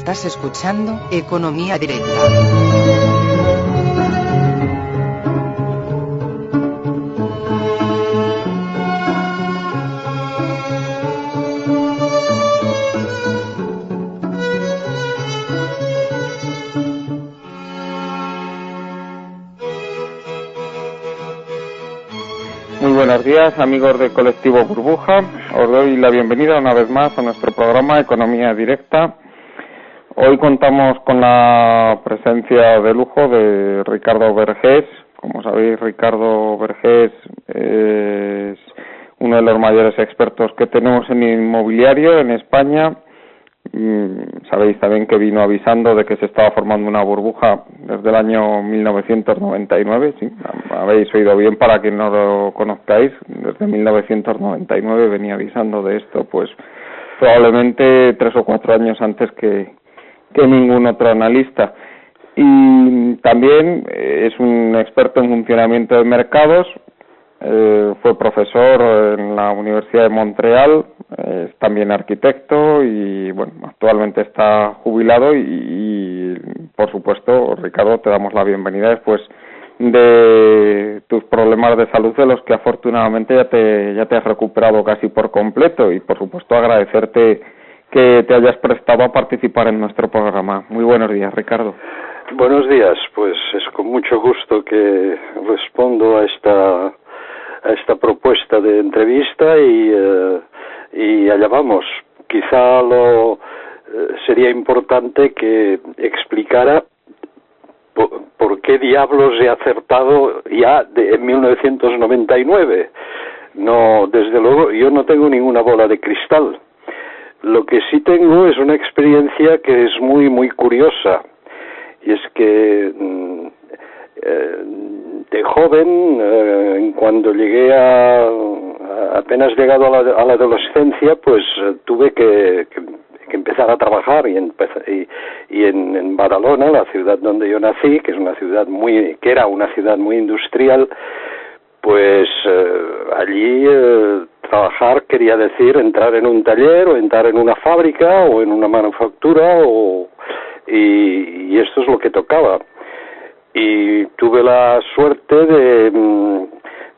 Estás escuchando Economía Directa. Muy buenos días, amigos de Colectivo Burbuja. Os doy la bienvenida una vez más a nuestro programa Economía Directa. Hoy contamos con la presencia de lujo de Ricardo Vergés. Como sabéis, Ricardo Vergés es uno de los mayores expertos que tenemos en inmobiliario en España. Sabéis también que vino avisando de que se estaba formando una burbuja desde el año 1999, sí, habéis oído bien para quien no lo conozcáis, desde 1999 venía avisando de esto, pues probablemente 3 o 4 años antes que ningún otro analista. Y también es un experto en funcionamiento de mercados. Fue profesor en la Universidad de Montreal, es también arquitecto y bueno, actualmente está jubilado y por supuesto, Ricardo, te damos la bienvenida después de tus problemas de salud, de los que afortunadamente ya te has recuperado casi por completo, y por supuesto agradecerte que te hayas prestado a participar en nuestro programa. Muy buenos días, Ricardo. Buenos días, pues es con mucho gusto que respondo a esta propuesta de entrevista y allá vamos. Quizá sería importante que explicara por qué diablos he acertado ya en 1999. No, desde luego, yo no tengo ninguna bola de cristal. Lo que sí tengo es una experiencia que es muy, muy curiosa. Y es que de joven, cuando llegué apenas llegado a la adolescencia, pues tuve que empezar a trabajar y en Badalona, la ciudad donde yo nací, que era una ciudad muy industrial, pues allí trabajar quería decir entrar en un taller o entrar en una fábrica o en una manufactura y esto es lo que tocaba. Y tuve la suerte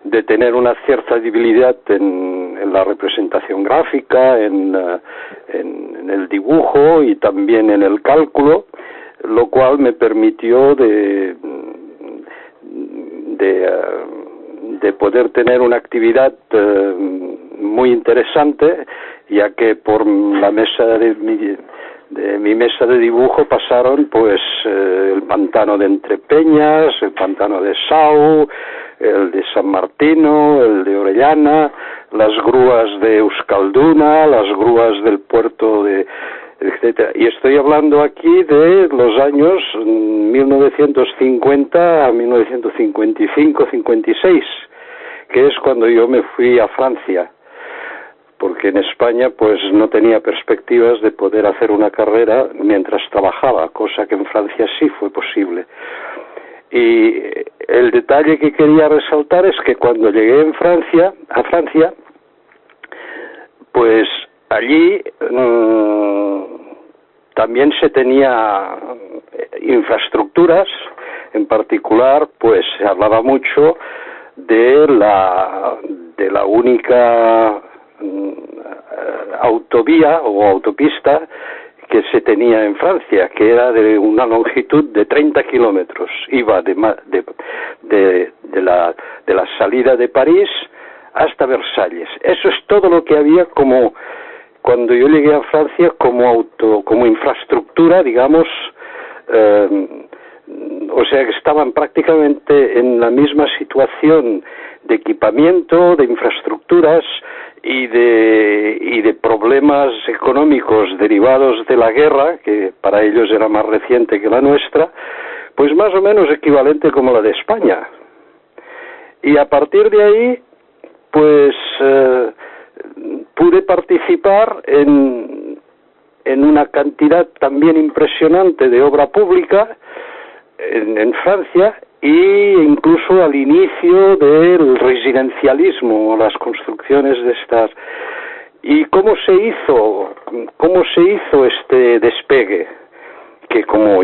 de tener una cierta debilidad en la representación gráfica, en el dibujo y también en el cálculo, lo cual me permitió de poder tener una actividad muy interesante, ya que por la mesa de mi mesa de dibujo pasaron pues el pantano de Entrepeñas, el pantano de Sau, el de San Martino, el de Orellana, las grúas de Euskalduna, las grúas del puerto de etcétera. Y estoy hablando aquí de los años 1950 a 1955-56, que es cuando yo me fui a Francia, porque en España pues no tenía perspectivas de poder hacer una carrera mientras trabajaba, cosa que en Francia sí fue posible. Y el detalle que quería resaltar es que cuando llegué a Francia, pues allí también se tenía infraestructuras, en particular pues se hablaba mucho de la única autovía o autopista que se tenía en Francia, que era de una longitud de 30 kilómetros. Iba de la salida de París hasta Versalles. Eso es todo lo que había como cuando yo llegué a Francia como infraestructura, digamos, o sea que estaban prácticamente en la misma situación de equipamiento, de infraestructuras y de problemas económicos derivados de la guerra, que para ellos era más reciente que la nuestra, pues más o menos equivalente como la de España. Y a partir de ahí, pues pude participar en una cantidad también impresionante de obra pública en Francia, e incluso al inicio del residencialismo, las construcciones de estas. ¿Y cómo se hizo este despegue? que como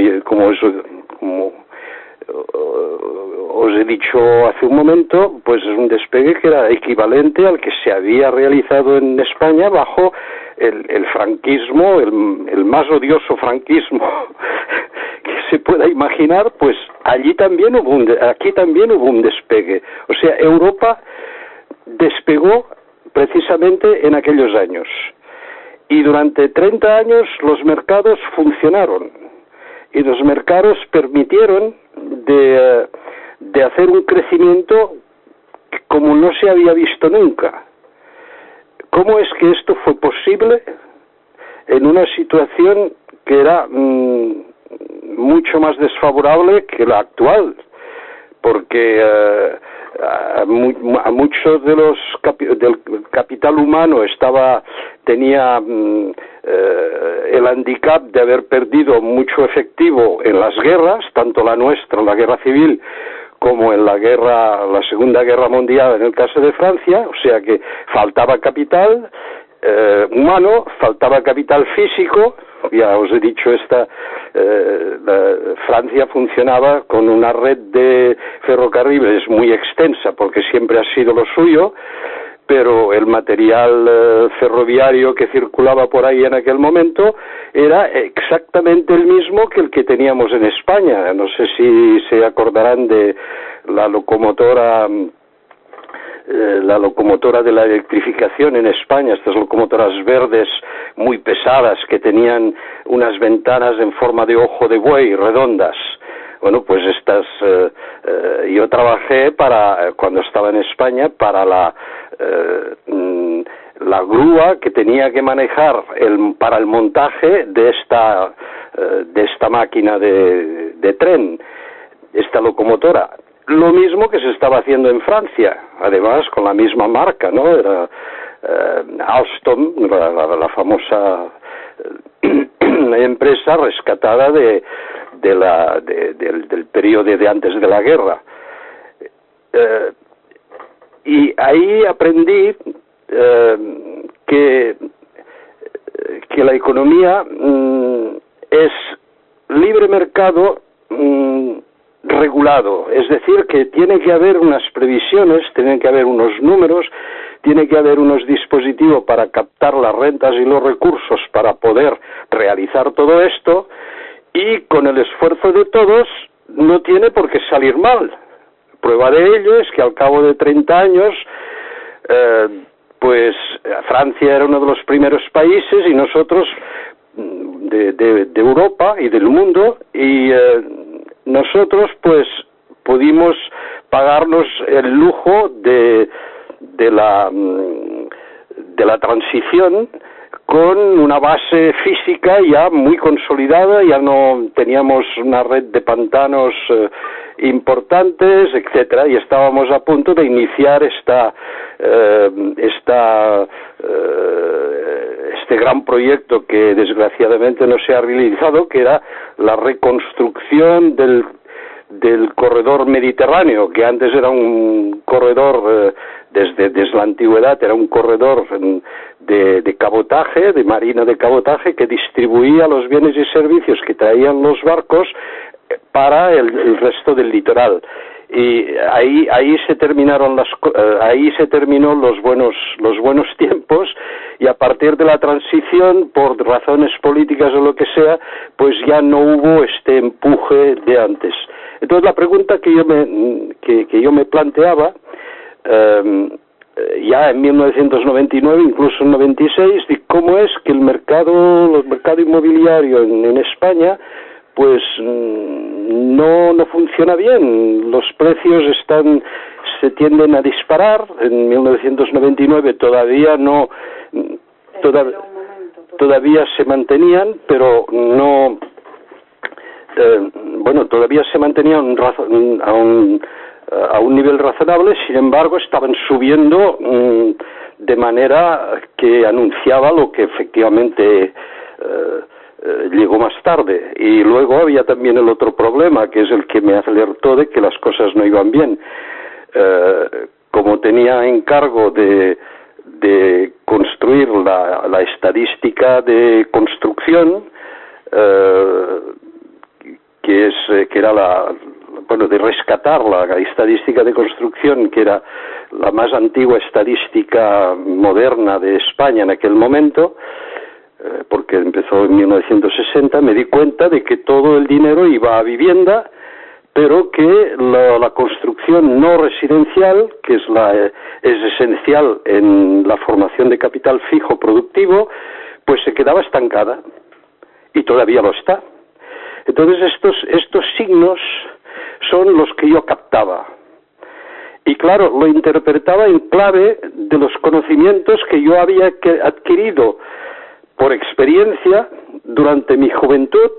os he dicho hace un momento, pues es un despegue que era equivalente al que se había realizado en España bajo el franquismo, el más odioso franquismo que se pueda imaginar. Pues aquí también hubo un despegue. O sea, Europa despegó precisamente en aquellos años. Y durante 30 años los mercados funcionaron. Y los mercados permitieron de hacer un crecimiento como no se había visto nunca. ¿Cómo es que esto fue posible en una situación que era mucho más desfavorable que la actual? Porque a muchos de del capital humano tenía el handicap de haber perdido mucho efectivo en las guerras, tanto la nuestra, la guerra civil, como en la Segunda Guerra Mundial en el caso de Francia. O sea que faltaba capital humano, faltaba capital físico. Ya os he dicho, Francia funcionaba con una red de ferrocarriles muy extensa, porque siempre ha sido lo suyo, pero el material ferroviario que circulaba por ahí en aquel momento era exactamente el mismo que el que teníamos en España. No sé si se acordarán de la locomotora de la electrificación en España, estas locomotoras verdes muy pesadas que tenían unas ventanas en forma de ojo de buey redondas. Bueno, pues yo trabajé cuando estaba en España para la grúa que tenía que manejar para el montaje de esta máquina de tren, esta locomotora. Lo mismo que se estaba haciendo en Francia, además con la misma marca, ¿no? Era Alstom, la famosa empresa rescatada del periodo de antes de la guerra. Y ahí aprendí que la economía es libre mercado regulado, es decir, que tiene que haber unas previsiones, tienen que haber unos números, tiene que haber unos dispositivos para captar las rentas y los recursos para poder realizar todo esto, y con el esfuerzo de todos no tiene por qué salir mal. Prueba de ello es que al cabo de 30 años pues Francia era uno de los primeros países, y nosotros de Europa y del mundo, y nosotros pues pudimos pagarnos el lujo de la transición con una base física ya muy consolidada. Ya no teníamos una red de pantanos importantes, etcétera, y estábamos a punto de iniciar este gran proyecto que desgraciadamente no se ha realizado, que era la reconstrucción del corredor mediterráneo, que antes era un corredor desde la antigüedad, era un corredor de cabotaje, de marina de cabotaje, que distribuía los bienes y servicios que traían los barcos para el resto del litoral. Y ahí se terminó los buenos tiempos, y a partir de la transición, por razones políticas o lo que sea, pues ya no hubo este empuje de antes. Entonces la pregunta que yo me planteaba ya en 1999, incluso en 96, de cómo es que el mercado inmobiliario en España pues no funciona bien. Los precios se tienden a disparar. En 1999 todavía se mantenían, pero no todavía se mantenían a un nivel razonable. Sin embargo, estaban subiendo de manera que anunciaba lo que efectivamente llegó más tarde. Y luego había también el otro problema, que es el que me alertó de que las cosas no iban bien. Como tenía encargo de construir la estadística de construcción, que era de rescatar la estadística de construcción, que era la más antigua estadística moderna de España en aquel momento, porque empezó en 1960, me di cuenta de que todo el dinero iba a vivienda, pero que la construcción no residencial, que es esencial en la formación de capital fijo productivo, pues se quedaba estancada, y todavía lo está. Entonces estos signos son los que yo captaba. Y claro, lo interpretaba en clave de los conocimientos que yo había adquirido por experiencia durante mi juventud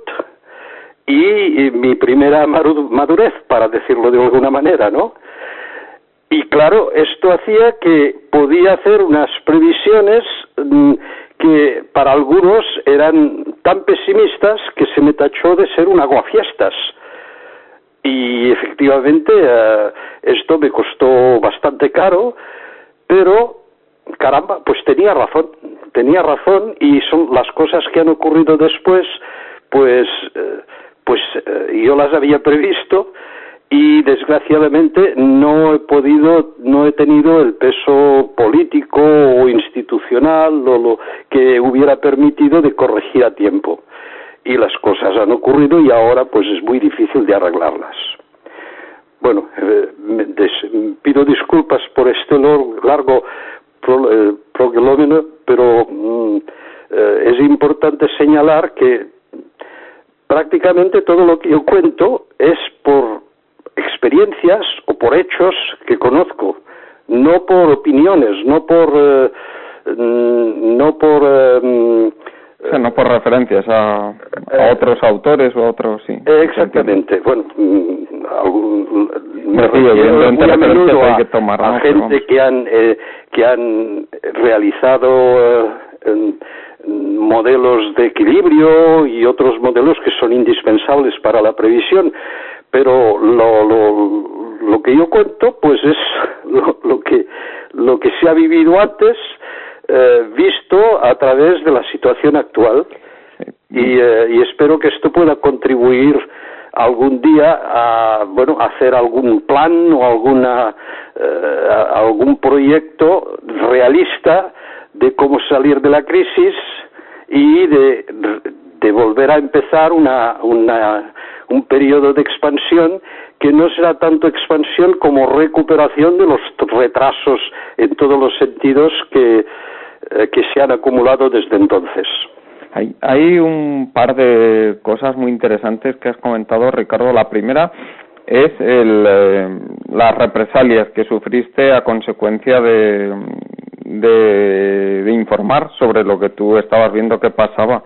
y mi primera madurez, para decirlo de alguna manera, ¿no? Y claro, esto hacía que podía hacer unas previsiones que para algunos eran tan pesimistas que se me tachó de ser un aguafiestas. Y efectivamente esto me costó bastante caro, pero caramba, pues tenía razón, y son las cosas que han ocurrido después, pues yo las había previsto, y desgraciadamente no he tenido el peso político o institucional o lo que hubiera permitido de corregir a tiempo. Y las cosas han ocurrido y ahora pues es muy difícil de arreglarlas. Bueno, pido disculpas por este largo prolegómeno, pero es importante señalar que prácticamente todo lo que yo cuento es por experiencias o por hechos que conozco, no por opiniones, no por referencias a otros autores o a otros, sí. Exactamente. Bueno, me refiero muy a menudo hay que tomar, ¿no? A gente que han realizado modelos de equilibrio y otros modelos que son indispensables para la previsión, pero lo que yo cuento pues es lo que se ha vivido antes, visto a través de la situación actual, y espero que esto pueda contribuir algún día a hacer algún plan o algún proyecto realista de cómo salir de la crisis y de volver a empezar un periodo de expansión que no será tanto expansión como recuperación de los retrasos en todos los sentidos que se han acumulado desde entonces. Hay un par de cosas muy interesantes que has comentado, Ricardo. La primera es las represalias que sufriste a consecuencia de informar sobre lo que tú estabas viendo que pasaba.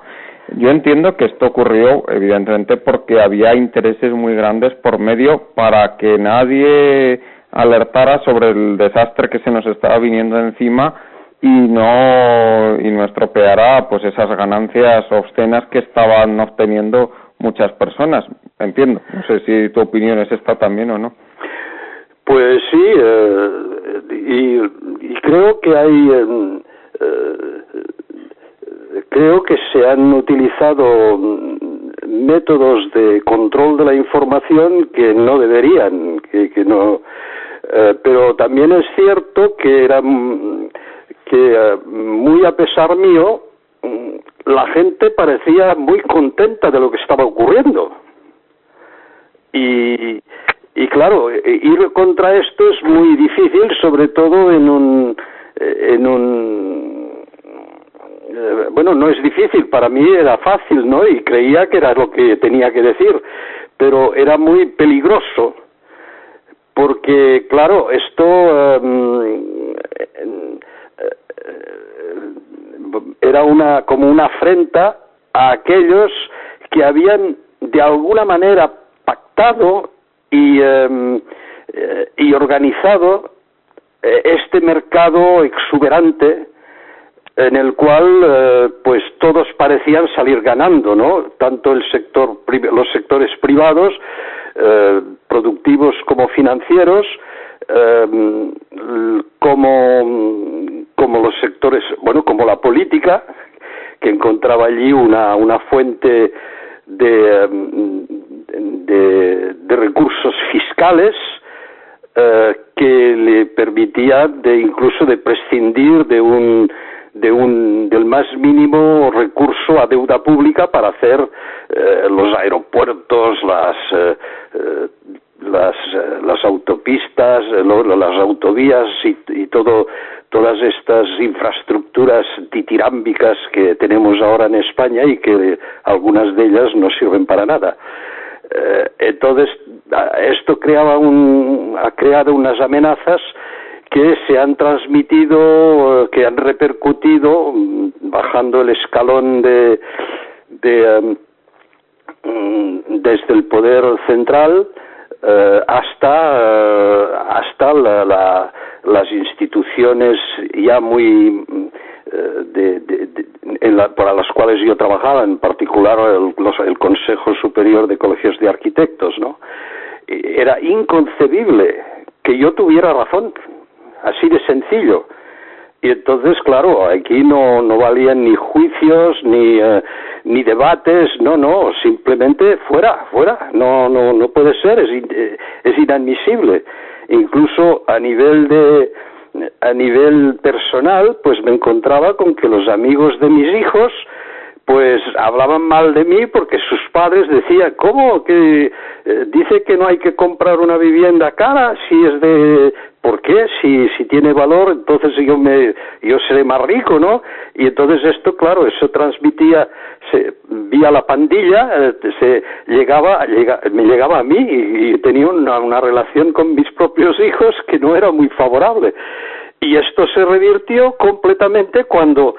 Yo entiendo que esto ocurrió evidentemente porque había intereses muy grandes por medio para que nadie alertara sobre el desastre que se nos estaba viniendo encima y no estropeara pues esas ganancias obscenas que estaban obteniendo muchas personas. Entiendo. No sé si tu opinión es esta también o no. Pues sí, y creo que creo que se han utilizado métodos de control de la información que no deberían, que no, pero también es cierto que muy a pesar mío, la gente parecía muy contenta de lo que estaba ocurriendo. Y claro, ir contra esto es muy difícil, sobre todo bueno, no es difícil, para mí era fácil, ¿no? Y creía que era lo que tenía que decir, pero era muy peligroso, porque claro, esto era como una afrenta a aquellos que habían de alguna manera pactado y organizado este mercado exuberante en el cual pues todos parecían salir ganando, ¿no? Tanto los sectores privados, productivos como financieros, como los sectores, como la política, que encontraba allí una fuente de recursos fiscales que le permitía incluso de prescindir del más mínimo recurso a deuda pública para hacer los aeropuertos, las autopistas, las autovías y todas estas infraestructuras ditirámbicas que tenemos ahora en España y que algunas de ellas no sirven para nada. Entonces, esto ha creado unas amenazas que se han transmitido, que han repercutido, bajando el escalón desde el poder central hasta las instituciones ya muy para las cuales yo trabajaba, en particular el Consejo Superior de Colegios de Arquitectos, ¿no? Era inconcebible que yo tuviera razón, así de sencillo. Y entonces, claro, aquí no valían ni juicios ni debates, no, simplemente fuera, no puede ser, es inadmisible. Incluso a nivel personal, pues me encontraba con que los amigos de mis hijos pues hablaban mal de mí porque sus padres decían, ¿cómo? Que dice que no hay que comprar una vivienda cara si es de... ¿Por qué? Si tiene valor, entonces yo seré más rico, ¿no? Y entonces esto, claro, eso transmitía vía la pandilla, me llegaba a mí y tenía una relación con mis propios hijos que no era muy favorable. Y esto se revirtió completamente cuando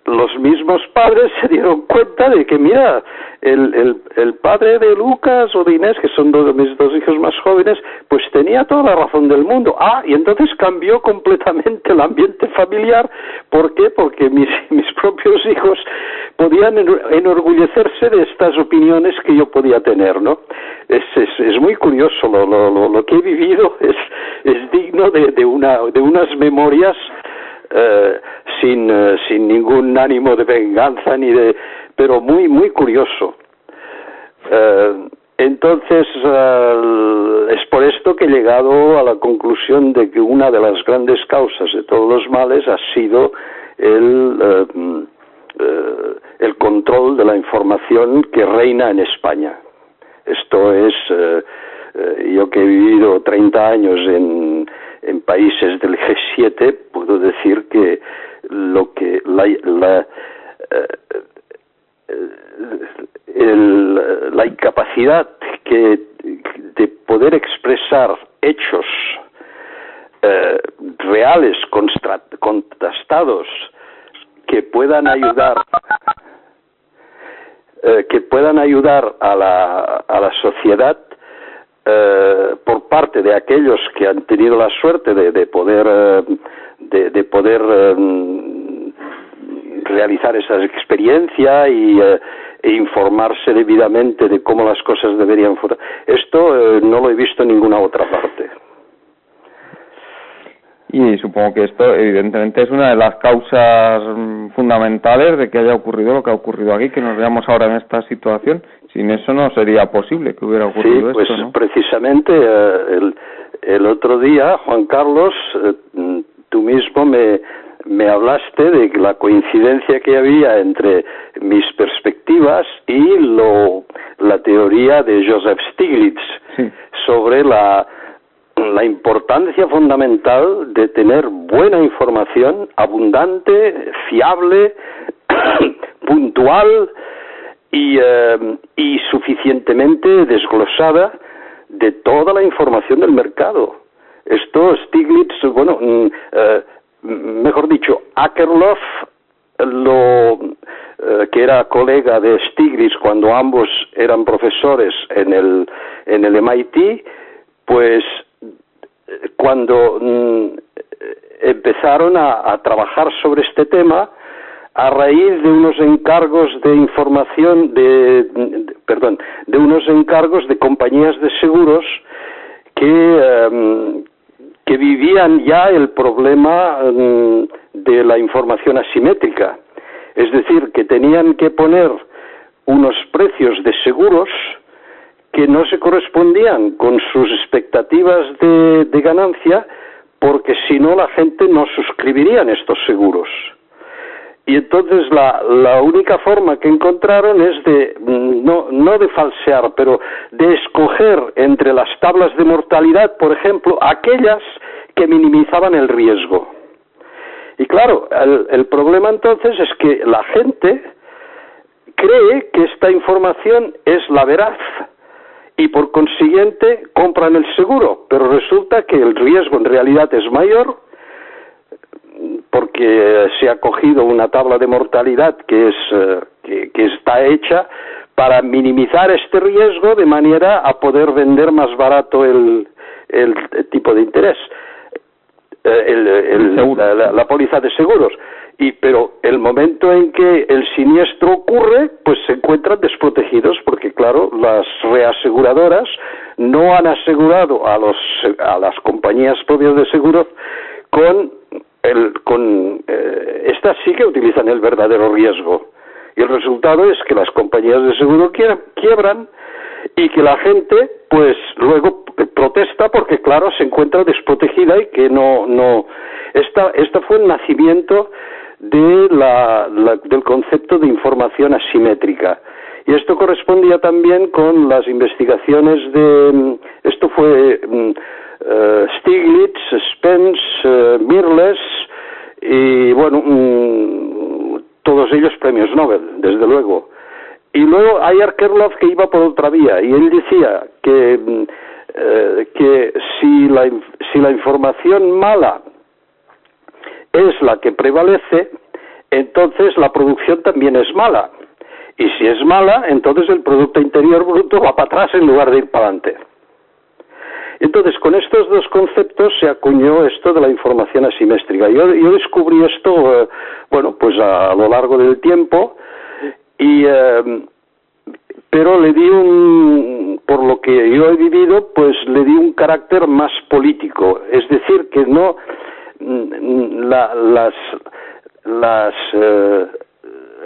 los mismos padres se dieron cuenta de que, mira, el padre de Lucas o de Inés, que son mis dos hijos más jóvenes, pues tenía toda la razón del mundo. Y entonces cambió completamente el ambiente familiar. ¿Por qué? Porque mis propios hijos podían enorgullecerse de estas opiniones que yo podía tener, ¿no? Es muy curioso, lo que he vivido es digno de unas memorias sin ningún ánimo de venganza pero muy muy curioso. Entonces es por esto que he llegado a la conclusión de que una de las grandes causas de todos los males ha sido el control de la información que reina en España. Esto es, yo que he vivido 30 años en países del G7, puedo decir que la incapacidad de poder expresar hechos reales, contrastados, que puedan ayudar a la sociedad, por parte de aquellos que han tenido la suerte de poder realizar esa experiencia e informarse debidamente de cómo las cosas deberían funcionar. Esto no lo he visto en ninguna otra parte. Y supongo que esto evidentemente es una de las causas fundamentales de que haya ocurrido lo que ha ocurrido aquí, que nos veamos ahora en esta situación. Sin eso no sería posible que hubiera ocurrido esto, ¿no? Sí, pues precisamente el otro día, Juan Carlos, tú mismo me hablaste de la coincidencia que había entre mis perspectivas y la teoría de Joseph Stiglitz, sí, sobre la importancia fundamental de tener buena información, abundante, fiable, puntual y suficientemente desglosada de toda la información del mercado. Esto Stiglitz, mejor dicho, Akerlof, que era colega de Stiglitz cuando ambos eran profesores en el MIT, pues cuando empezaron a trabajar sobre este tema, a raíz de unos encargos de información, de unos encargos de compañías de seguros que vivían ya el problema de la información asimétrica. Es decir, que tenían que poner unos precios de seguros que no se correspondían con sus expectativas de ganancia, porque si no la gente no suscribiría en estos seguros. Y entonces la única forma que encontraron es de, no de falsear, pero de escoger entre las tablas de mortalidad, por ejemplo, aquellas que minimizaban el riesgo. Y claro, el problema entonces es que la gente cree que esta información es la veraz y por consiguiente compran el seguro, pero resulta que el riesgo en realidad es mayor porque se ha cogido una tabla de mortalidad que está hecha para minimizar este riesgo de manera a poder vender más barato el tipo de interés, la póliza de seguros. Pero el momento en que el siniestro ocurre, pues se encuentran desprotegidos, porque claro, las reaseguradoras no han asegurado a las compañías propias de seguros estas sí que utilizan el verdadero riesgo. Y el resultado es que las compañías de seguro quiebran y que la gente pues luego protesta porque claro se encuentra desprotegida y que no esta fue el nacimiento del concepto de información asimétrica. Y esto correspondía también con las investigaciones esto fue Stiglitz, Spence, Mirrlees y bueno, todos ellos premios Nobel, desde luego. Y luego hay Akerlof que iba por otra vía y él decía que si la información mala es la que prevalece, entonces la producción también es mala. Y si es mala, entonces el Producto Interior Bruto va para atrás en lugar de ir para adelante. Entonces, con estos dos conceptos se acuñó esto de la información asimétrica. Yo descubrí esto, bueno, pues a lo largo del tiempo, pero le di por lo que yo he vivido, pues le di un carácter más político. Es decir, que no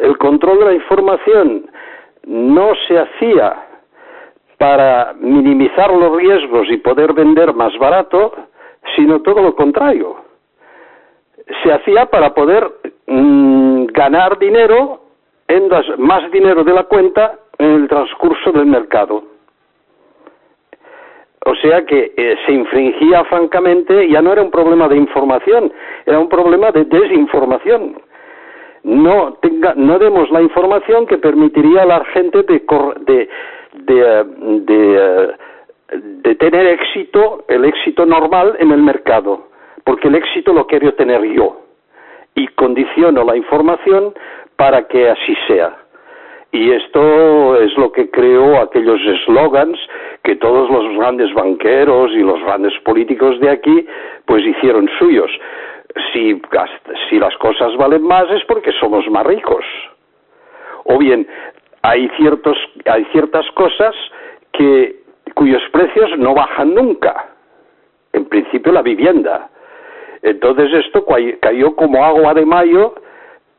el control de la información no se hacía para minimizar los riesgos y poder vender más barato, sino todo lo contrario. Se hacía para poder ganar dinero, más dinero de la cuenta en el transcurso del mercado. O sea que se infringía francamente, ya no era un problema de información, era un problema de desinformación. No demos la información que permitiría a la gente de tener éxito, el éxito normal en el mercado, porque el éxito lo quiero tener yo y condiciono la información para que así sea. Y esto es lo que creó aquellos eslogans que todos los grandes banqueros y los grandes políticos de aquí pues hicieron suyos. Si las cosas valen más es porque somos más ricos. O bien, hay ciertas cosas cuyos precios no bajan nunca. En principio la vivienda. Entonces esto cayó como agua de mayo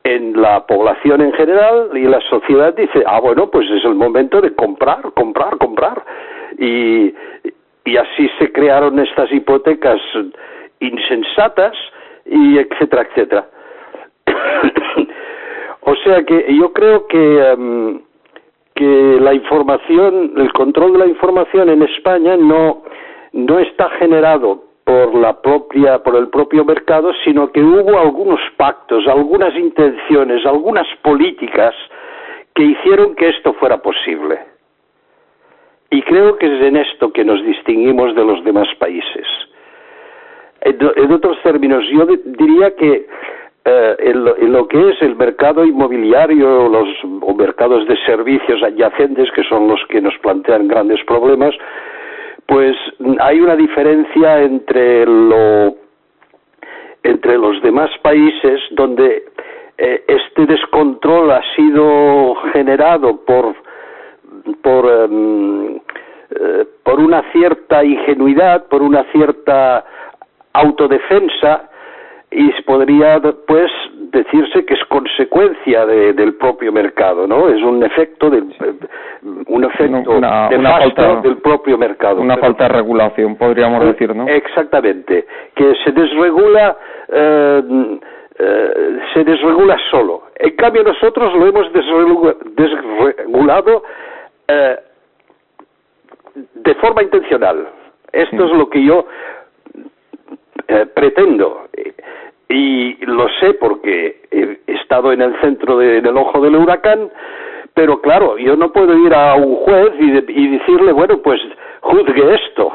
en la población en general y la sociedad dice, bueno, pues es el momento de comprar. Y así se crearon estas hipotecas insensatas y etcétera, etcétera. O sea que yo creo que la información, el control de la información en España no está generado por el propio mercado, sino que hubo algunos pactos, algunas intenciones, algunas políticas que hicieron que esto fuera posible. Y creo que es en esto que nos distinguimos de los demás países. En otros términos, yo diría que en lo que es el mercado inmobiliario o mercados de servicios adyacentes, que son los que nos plantean grandes problemas, pues hay una diferencia entre los demás países donde este descontrol ha sido generado por una cierta ingenuidad, por una cierta autodefensa, y podría pues decirse que es consecuencia del propio mercado, ¿no? Es un efecto nefasto del propio mercado. Una falta de regulación, podríamos decir, ¿no? Exactamente, que se desregula solo. En cambio nosotros lo hemos desregulado de forma intencional. Esto es lo que yo pretendo, y lo sé porque he estado en el centro del ojo del huracán, pero claro, yo no puedo ir a un juez y decirle, bueno, pues juzgue esto,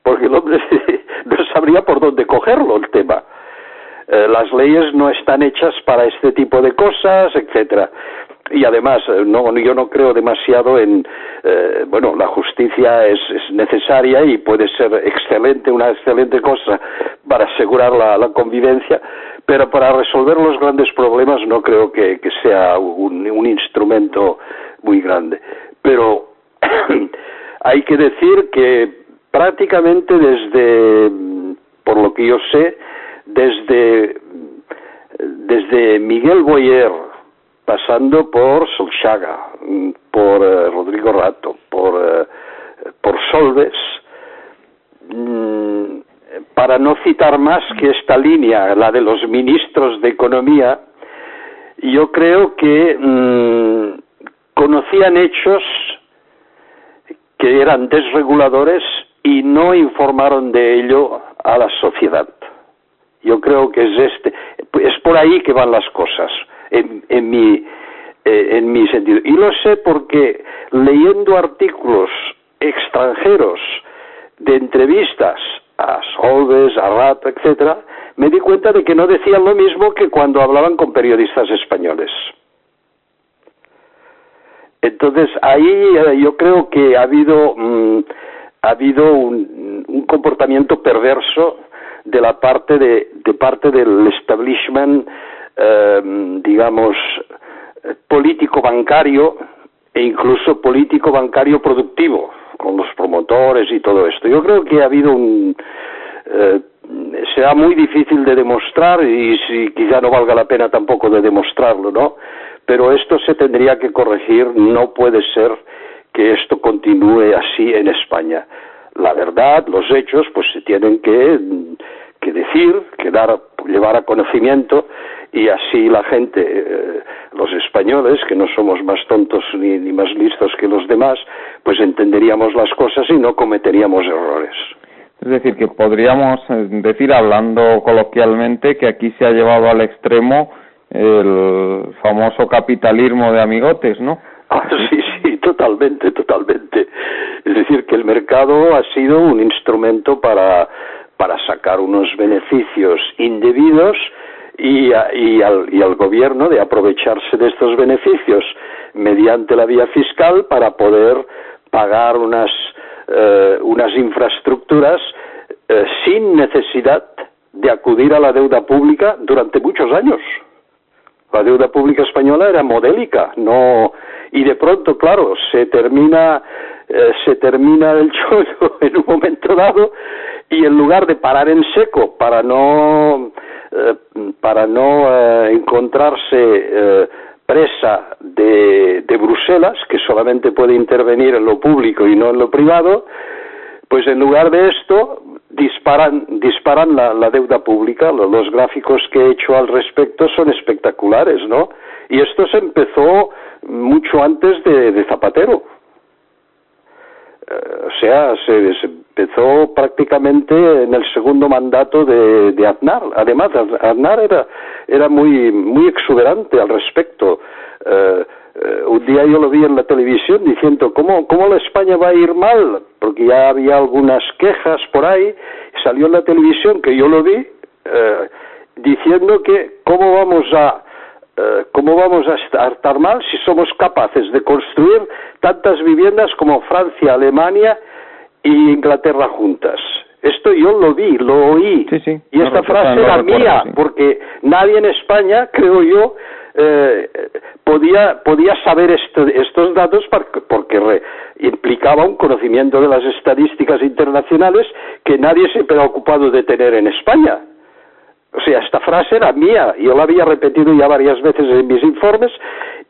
porque el hombre no sabría por dónde cogerlo el tema. Las leyes no están hechas para este tipo de cosas, etcétera. Y además, yo no creo demasiado en... la justicia es necesaria y puede ser una excelente cosa para asegurar la convivencia, pero para resolver los grandes problemas no creo que sea un instrumento muy grande. Pero hay que decir que prácticamente por lo que yo sé, desde Miguel Boyer, pasando por Solchaga, por Rodrigo Rato, por Solbes, para no citar más que esta línea, la de los ministros de Economía, yo creo que conocían hechos que eran desreguladores y no informaron de ello a la sociedad. Yo creo que es por ahí que van las cosas, en mi sentido. Y lo sé porque leyendo artículos extranjeros de entrevistas a Solbes, a Rato, etcétera, me di cuenta de que no decían lo mismo que cuando hablaban con periodistas españoles. Entonces ahí yo creo que ha habido un comportamiento perverso de parte del establishment, digamos, político-bancario e incluso político-bancario productivo, con los promotores y todo esto. Yo creo que ha habido será muy difícil de demostrar y quizá no valga la pena tampoco de demostrarlo, ¿no? Pero esto se tendría que corregir, no puede ser que esto continúe así en España. La verdad, los hechos, pues se tienen que decir, llevar a conocimiento, y así la gente, los españoles, que no somos más tontos ni más listos que los demás, pues entenderíamos las cosas y no cometeríamos errores. Es decir, que podríamos decir, hablando coloquialmente, que aquí se ha llevado al extremo el famoso capitalismo de amigotes, ¿no? Sí, totalmente. Es decir, que el mercado ha sido un instrumento para sacar unos beneficios indebidos y al gobierno de aprovecharse de estos beneficios mediante la vía fiscal para poder pagar unas infraestructuras sin necesidad de acudir a la deuda pública durante muchos años. La deuda pública española era modélica, y de pronto, claro, se termina el chollo en un momento dado, y en lugar de parar en seco para no encontrarse presa de Bruselas, que solamente puede intervenir en lo público y no en lo privado, pues en lugar de esto disparan la deuda pública. Los gráficos que he hecho al respecto son espectaculares, ¿no? Y esto se empezó mucho antes de Zapatero. Se empezó prácticamente en el segundo mandato de Aznar. Además, Aznar era muy exuberante al respecto. Un día yo lo vi en la televisión diciendo ¿cómo la España va a ir mal? Porque ya había algunas quejas por ahí. Salió en la televisión, que yo lo vi, diciendo que cómo vamos a estar mal si somos capaces de construir tantas viviendas como Francia, Alemania e Inglaterra juntas. Esto yo lo vi, lo oí, sí. Y esta frase era mía, sí. Porque nadie en España, creo yo, podía saber estos datos porque implicaba un conocimiento de las estadísticas internacionales que nadie se ha preocupado de tener en España. O sea, esta frase era mía, yo la había repetido ya varias veces en mis informes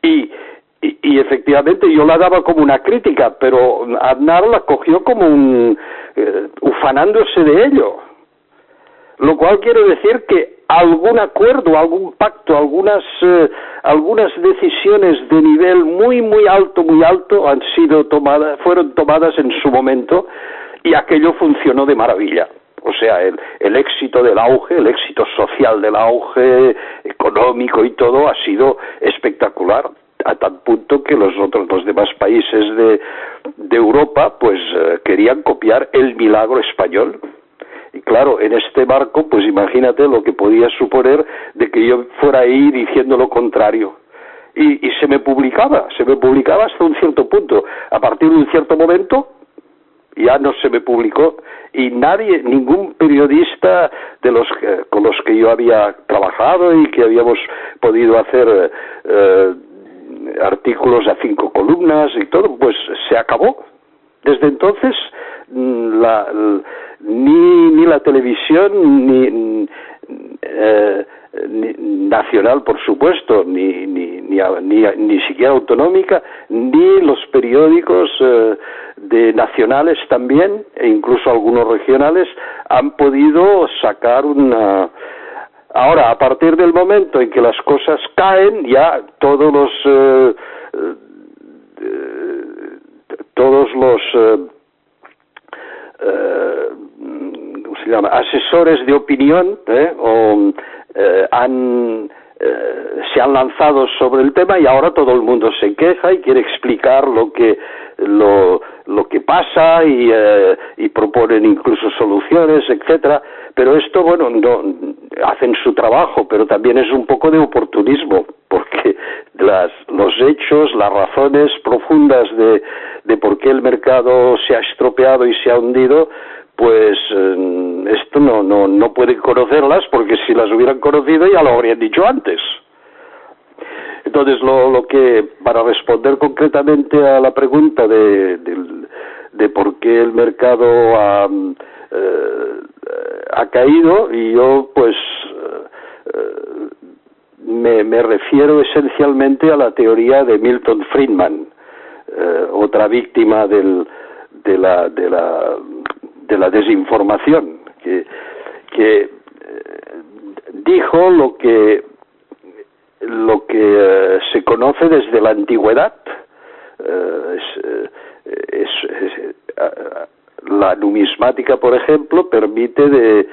y efectivamente yo la daba como una crítica, pero Aznar la cogió como ufanándose de ello, lo cual quiere decir que algún acuerdo, algún pacto, algunas decisiones de nivel muy alto fueron tomadas en su momento, y aquello funcionó de maravilla. O sea, el éxito del auge, el éxito social del auge, económico y todo, ha sido espectacular, a tal punto que los demás países de Europa pues querían copiar el milagro español. Y claro, en este marco, pues imagínate lo que podía suponer de que yo fuera ahí diciendo lo contrario. Y se me publicaba hasta un cierto punto. A partir de un cierto momento ya no se me publicó, y ningún periodista con los que yo había trabajado y que habíamos podido hacer artículos a 5 columnas y todo, pues se acabó. Desde entonces ni la televisión ni nacional, por supuesto, ni siquiera autonómica, ni los periódicos nacionales también, e incluso algunos regionales, han podido sacar una... Ahora, a partir del momento en que las cosas caen, ya todos los ¿cómo se llama? Asesores de opinión se han lanzado sobre el tema, y ahora todo el mundo se queja y quiere explicar lo que pasa, y proponen incluso soluciones, etcétera. Pero esto, bueno, no hacen su trabajo, pero también es un poco de oportunismo, porque los hechos, las razones profundas de por qué el mercado se ha estropeado y se ha hundido, pues esto no pueden conocerlas, porque si las hubieran conocido ya lo habrían dicho antes. Entonces, lo que, para responder concretamente a la pregunta de por qué el mercado ha caído, y yo pues me refiero esencialmente a la teoría de Milton Friedman, otra víctima de la desinformación, que dijo lo que se conoce desde la antigüedad. La numismática, por ejemplo, permite de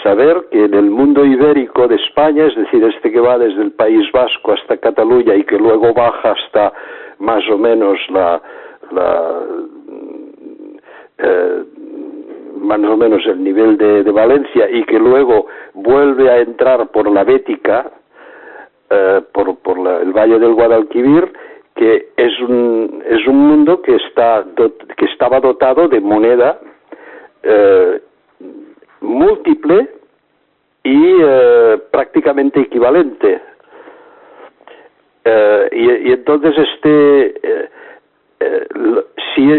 saber que en el mundo ibérico de España, es decir, este que va desde el País Vasco hasta Cataluña y que luego baja hasta más o menos más o menos el nivel de Valencia, y que luego vuelve a entrar por la Bética, por el Valle del Guadalquivir, que es un mundo que estaba dotado de moneda múltiple y prácticamente equivalente, y entonces si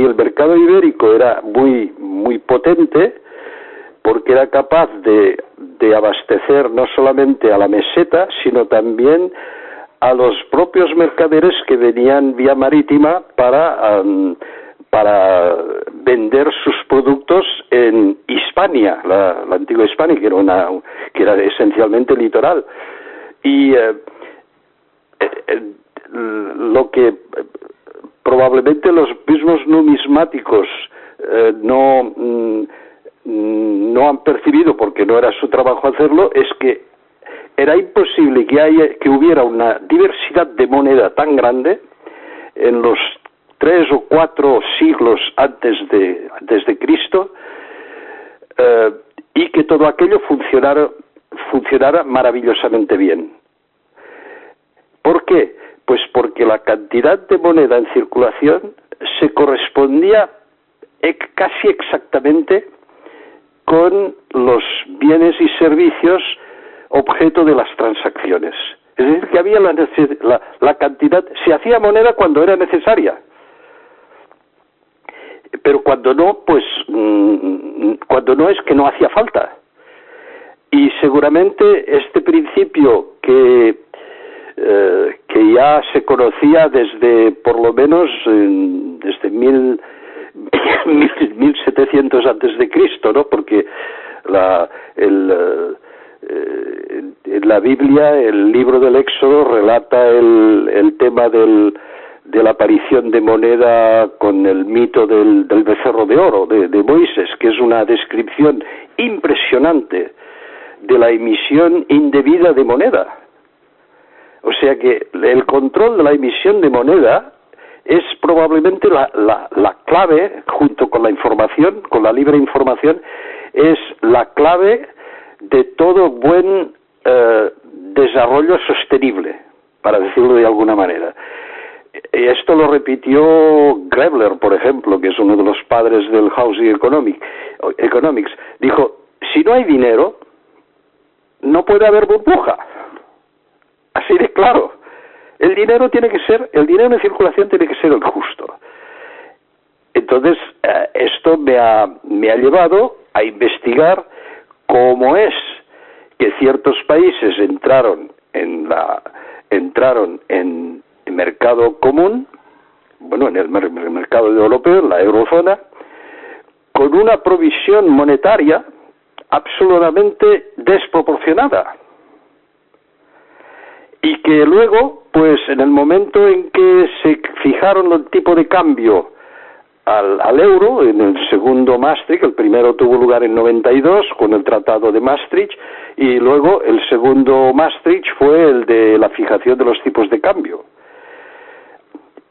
el mercado ibérico era muy potente, porque era capaz de abastecer no solamente a la meseta, sino también a los propios mercaderes que venían vía marítima para vender sus productos en Hispania, la antigua Hispania, que era esencialmente litoral. Y lo que probablemente los mismos numismáticos no han percibido, porque no era su trabajo hacerlo, es que era imposible que hubiera una diversidad de moneda tan grande en los 3 o 4 siglos antes de Cristo, y que todo aquello funcionara maravillosamente bien. ¿Por qué? Pues porque la cantidad de moneda en circulación se correspondía casi exactamente con los bienes y servicios objeto de las transacciones. Es decir, que había la cantidad, se hacía moneda cuando era necesaria, pero cuando no, pues cuando no, es que no hacía falta. Y seguramente este principio que ya se conocía desde, por lo menos, desde 1700 antes de Cristo, ¿no? Porque en la Biblia, el libro del Éxodo relata el tema de la aparición de moneda con el mito del becerro de oro de Moisés, que es una descripción impresionante de la emisión indebida de moneda. O sea que el control de la emisión de moneda es probablemente la clave, junto con la información, con la libre información, es la clave de todo buen desarrollo sostenible, para decirlo de alguna manera. Esto lo repitió Grebler, por ejemplo, que es uno de los padres del Housing Economics. Dijo, si no hay dinero, no puede haber burbuja. Así de claro. El dinero en circulación tiene que ser el justo. Entonces, esto me ha llevado a investigar cómo es que ciertos países entraron en el mercado común, bueno, en el mercado europeo, en la eurozona, con una provisión monetaria absolutamente desproporcionada. Y que luego, pues en el momento en que se fijaron el tipo de cambio al euro, en el segundo Maastricht, el primero tuvo lugar en 92 con el Tratado de Maastricht, y luego el segundo Maastricht fue el de la fijación de los tipos de cambio.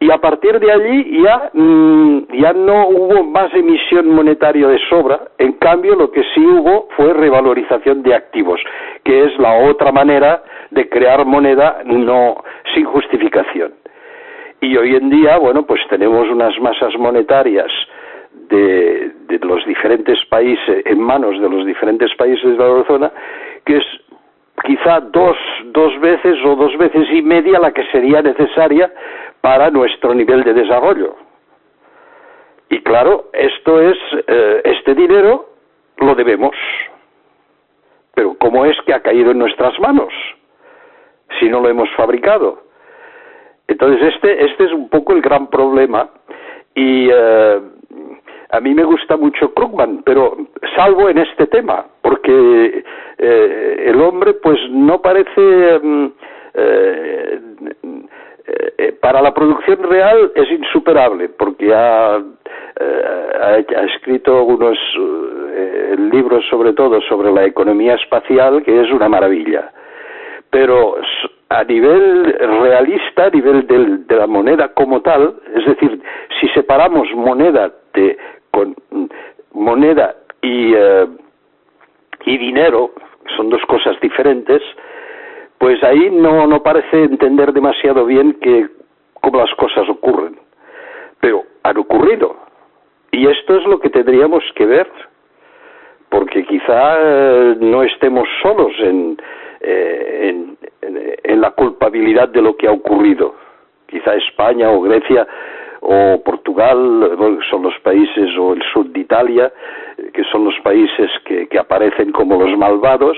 Y a partir de allí ya no hubo más emisión monetaria de sobra, en cambio lo que sí hubo fue revalorización de activos, que es la otra manera de crear moneda sin justificación. Y hoy en día, bueno, pues tenemos unas masas monetarias de los diferentes países, en manos de los diferentes países de la eurozona, que es quizá dos veces o 2 veces y media la que sería necesaria para nuestro nivel de desarrollo. Y claro, este dinero lo debemos. Pero ¿cómo es que ha caído en nuestras manos si no lo hemos fabricado? Entonces este es un poco el gran problema, y a mí me gusta mucho Krugman, pero salvo en este tema, porque el hombre pues no parece para la producción real es insuperable, porque ha escrito algunos libros, sobre todo sobre la economía espacial, que es una maravilla. Pero a nivel realista, a nivel de la moneda como tal, es decir, si separamos moneda y dinero, son dos cosas diferentes, pues ahí no parece entender demasiado bien cómo las cosas ocurren. Pero han ocurrido. Y esto es lo que tendríamos que ver, porque quizá no estemos solos en la culpabilidad de lo que ha ocurrido. Quizá España o Grecia o Portugal, bueno, son los países, o el sur de Italia, que son los países que aparecen como los malvados,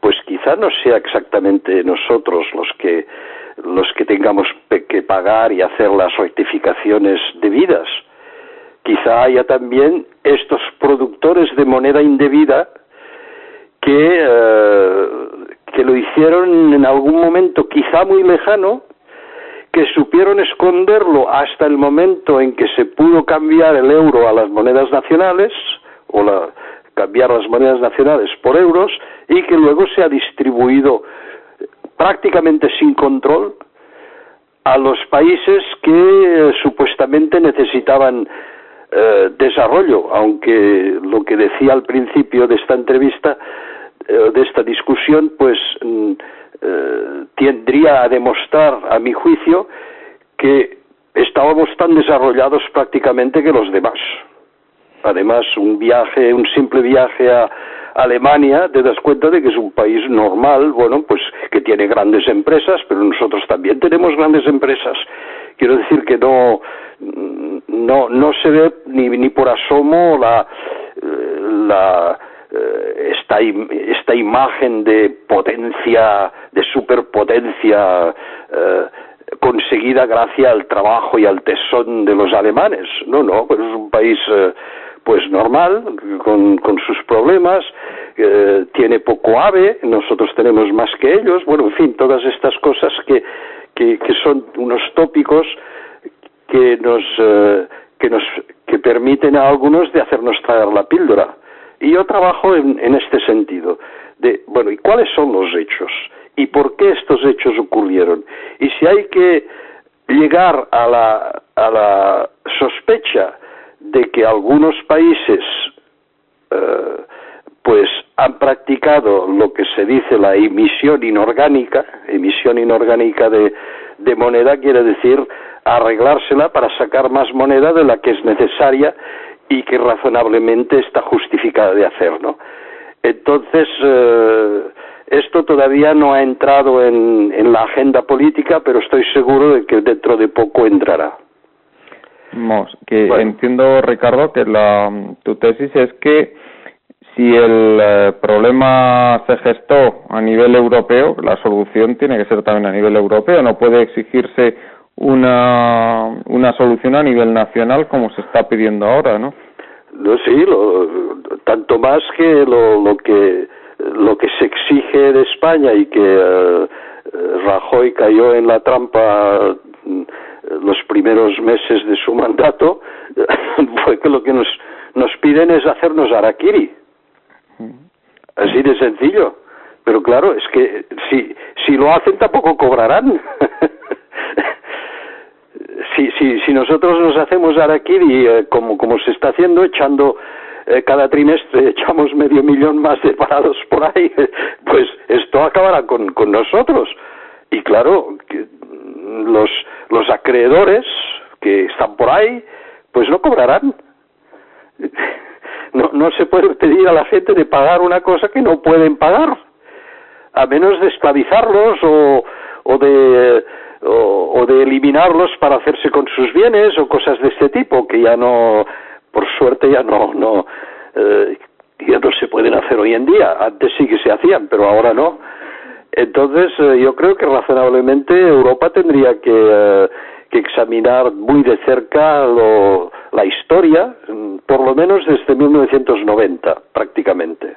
pues quizá no sea exactamente nosotros los que tengamos que pagar y hacer las rectificaciones debidas. Quizá haya también estos productores de moneda indebida que lo hicieron en algún momento quizá muy lejano, que supieron esconderlo hasta el momento en que se pudo cambiar el euro a las monedas nacionales, o cambiar las monedas nacionales por euros, y que luego se ha distribuido prácticamente sin control a los países que supuestamente necesitaban desarrollo, aunque lo que decía al principio de esta entrevista, de esta discusión, pues tendría a demostrar, a mi juicio, que estábamos tan desarrollados prácticamente que los demás. Además, un simple viaje a Alemania, te das cuenta de que es un país normal, bueno, pues que tiene grandes empresas, pero nosotros también tenemos grandes empresas. Quiero decir que no se ve ni por asomo esta imagen de potencia, de superpotencia conseguida gracias al trabajo y al tesón de los alemanes. No, pues es un país pues normal, con sus problemas, tiene poco AVE, nosotros tenemos más que ellos, bueno, en fin, todas estas cosas que son unos tópicos que permiten a algunos de hacernos tragar la píldora. Y yo trabajo en este sentido, ¿y cuáles son los hechos? ¿Y por qué estos hechos ocurrieron? Y si hay que llegar a la sospecha de que algunos países pues han practicado lo que se dice la emisión inorgánica de moneda, quiere decir arreglársela para sacar más moneda de la que es necesaria y que razonablemente está justificada de hacer, ¿no? Entonces, esto todavía no ha entrado en la agenda política, pero estoy seguro de que dentro de poco entrará. Entiendo, Ricardo, que tu tesis es que si el problema se gestó a nivel europeo, la solución tiene que ser también a nivel europeo, no puede exigirse una solución a nivel nacional como se está pidiendo ahora, ¿no? Sí, tanto más que lo que se exige de España y que Rajoy cayó en la trampa los primeros meses de su mandato, fue que lo que nos piden es hacernos harakiri. Así de sencillo. Pero claro, es que si lo hacen tampoco cobrarán. Si nosotros nos hacemos harakiri como se está haciendo, echando cada trimestre echamos 500.000 más de parados por ahí, pues esto acabará con nosotros. Y claro, los acreedores que están por ahí, pues no cobrarán. No se puede pedir a la gente de pagar una cosa que no pueden pagar, a menos de esclavizarlos o de eliminarlos para hacerse con sus bienes o cosas de este tipo, que ya no, por suerte ya no se pueden hacer hoy en día. Antes sí que se hacían, pero ahora no. Entonces yo creo que razonablemente Europa tendría que examinar muy de cerca la historia, por lo menos desde 1990 prácticamente.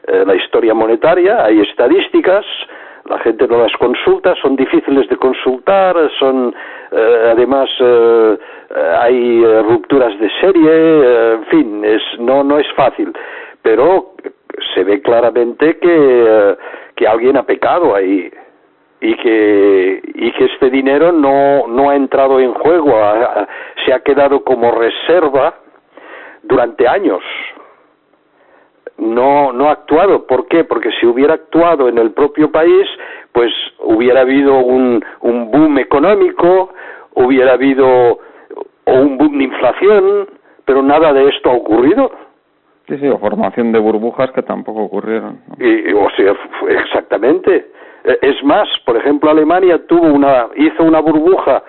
La historia monetaria, hay estadísticas, la gente no las consulta, son difíciles de consultar, además hay rupturas de serie, en fin, no es fácil, pero se ve claramente que alguien ha pecado ahí y que este dinero no ha entrado en juego, se ha quedado como reserva durante años. No ha actuado. ¿Por qué? Porque si hubiera actuado en el propio país, pues hubiera habido un boom económico, hubiera habido un boom de inflación, pero nada de esto ha ocurrido. Sí, o formación de burbujas que tampoco ocurrieron, ¿no? O sea, exactamente. Es más, por ejemplo, Alemania hizo una burbuja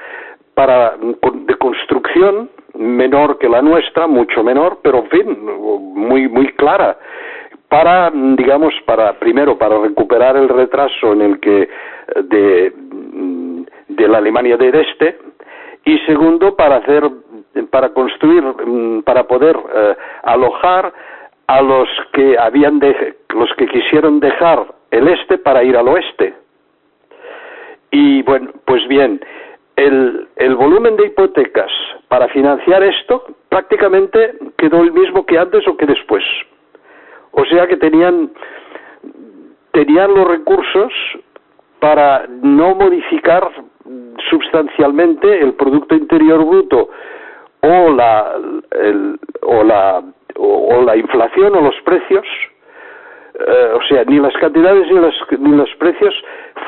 de construcción menor que la nuestra, mucho menor, pero en fin, muy clara, primero para recuperar el retraso en el que de la Alemania del Este, y segundo para construir, para poder alojar a los que quisieron dejar el este para ir al oeste. Y bueno, pues bien, el volumen de hipotecas para financiar esto prácticamente quedó el mismo que antes o que después. O sea que tenían los recursos para no modificar sustancialmente el Producto Interior Bruto o la inflación o los precios. O sea, ni las cantidades ni los precios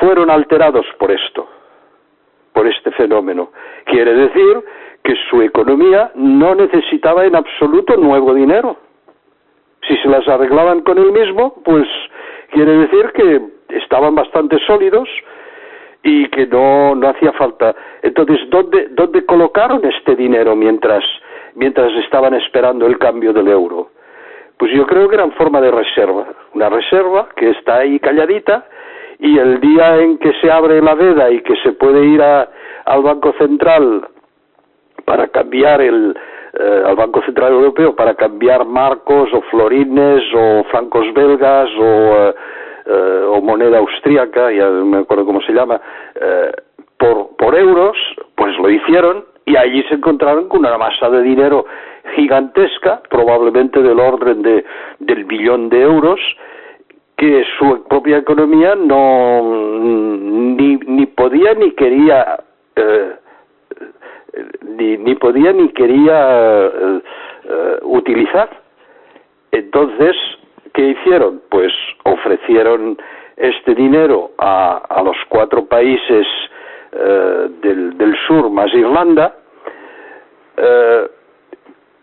fueron alterados por este fenómeno. Quiere decir que su economía no necesitaba en absoluto nuevo dinero. Si se las arreglaban con el mismo, pues quiere decir que estaban bastante sólidos y que no hacía falta. Entonces, ¿dónde colocaron este dinero mientras estaban esperando el cambio del euro? Pues yo creo que era en forma de reserva, una reserva que está ahí calladita, y el día en que se abre la veda y que se puede ir al Banco Central para cambiar al Banco Central Europeo para cambiar marcos o florines o francos belgas o moneda austríaca, ya no me acuerdo cómo se llama, por euros, pues lo hicieron, y allí se encontraron con una masa de dinero gigantesca, probablemente del orden del billón de euros, que su propia economía ni podía ni quería utilizar. Entonces, ¿qué hicieron? Pues ofrecieron este dinero a los 4 países del sur más Irlanda,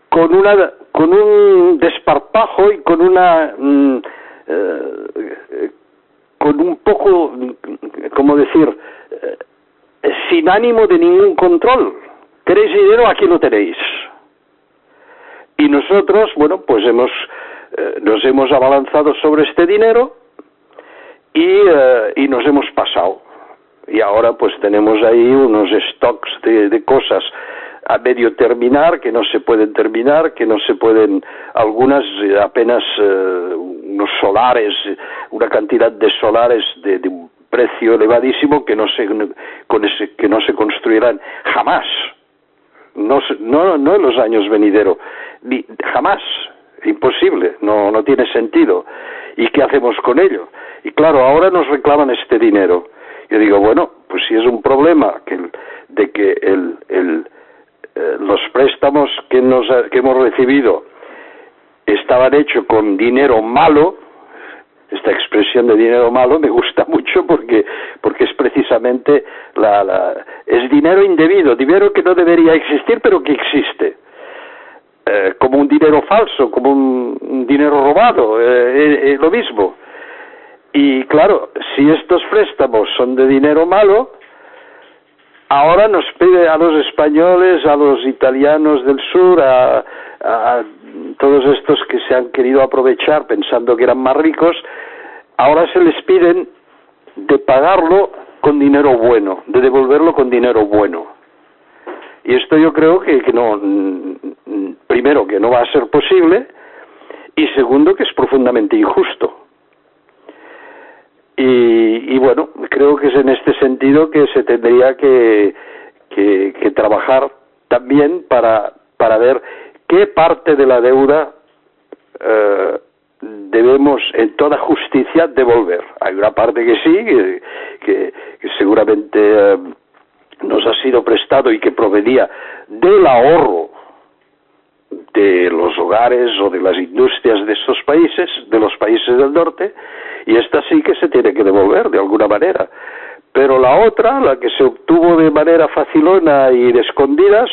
con un desparpajo y con un poco, ¿cómo decir?, sin ánimo de ningún control. ¿Queréis dinero? Aquí lo tenéis. Y nosotros, bueno, pues nos hemos abalanzado sobre este dinero y nos hemos pasado. Y ahora pues tenemos ahí unos stocks de cosas a medio terminar, que no se pueden terminar, que no se pueden, algunas apenas unos solares, una cantidad de solares de un precio elevadísimo que no se construirán jamás, no en los años venideros, jamás, imposible, no tiene sentido. ¿Y qué hacemos con ello? Y claro, ahora nos reclaman este dinero. Yo digo, bueno, pues si es un problema de que los préstamos que hemos recibido estaban hechos con dinero malo. Esta expresión de dinero malo me gusta mucho porque es precisamente es dinero indebido, dinero que no debería existir pero que existe, como un dinero falso, como un dinero robado, lo mismo. Y claro, si estos préstamos son de dinero malo, ahora nos pide a los españoles, a los italianos del sur, a todos estos que se han querido aprovechar pensando que eran más ricos, ahora se les piden de pagarlo con dinero bueno, de devolverlo con dinero bueno. Y esto yo creo que no, primero, que no va a ser posible, y segundo, que es profundamente injusto. Y bueno, creo que es en este sentido que se tendría que trabajar también para ver qué parte de la deuda debemos en toda justicia devolver. Hay una parte que sí, que seguramente nos ha sido prestado y que provenía del ahorro de los hogares o de las industrias de estos países, de los países del norte, y esta sí que se tiene que devolver de alguna manera. Pero la otra, la que se obtuvo de manera facilona y de escondidas,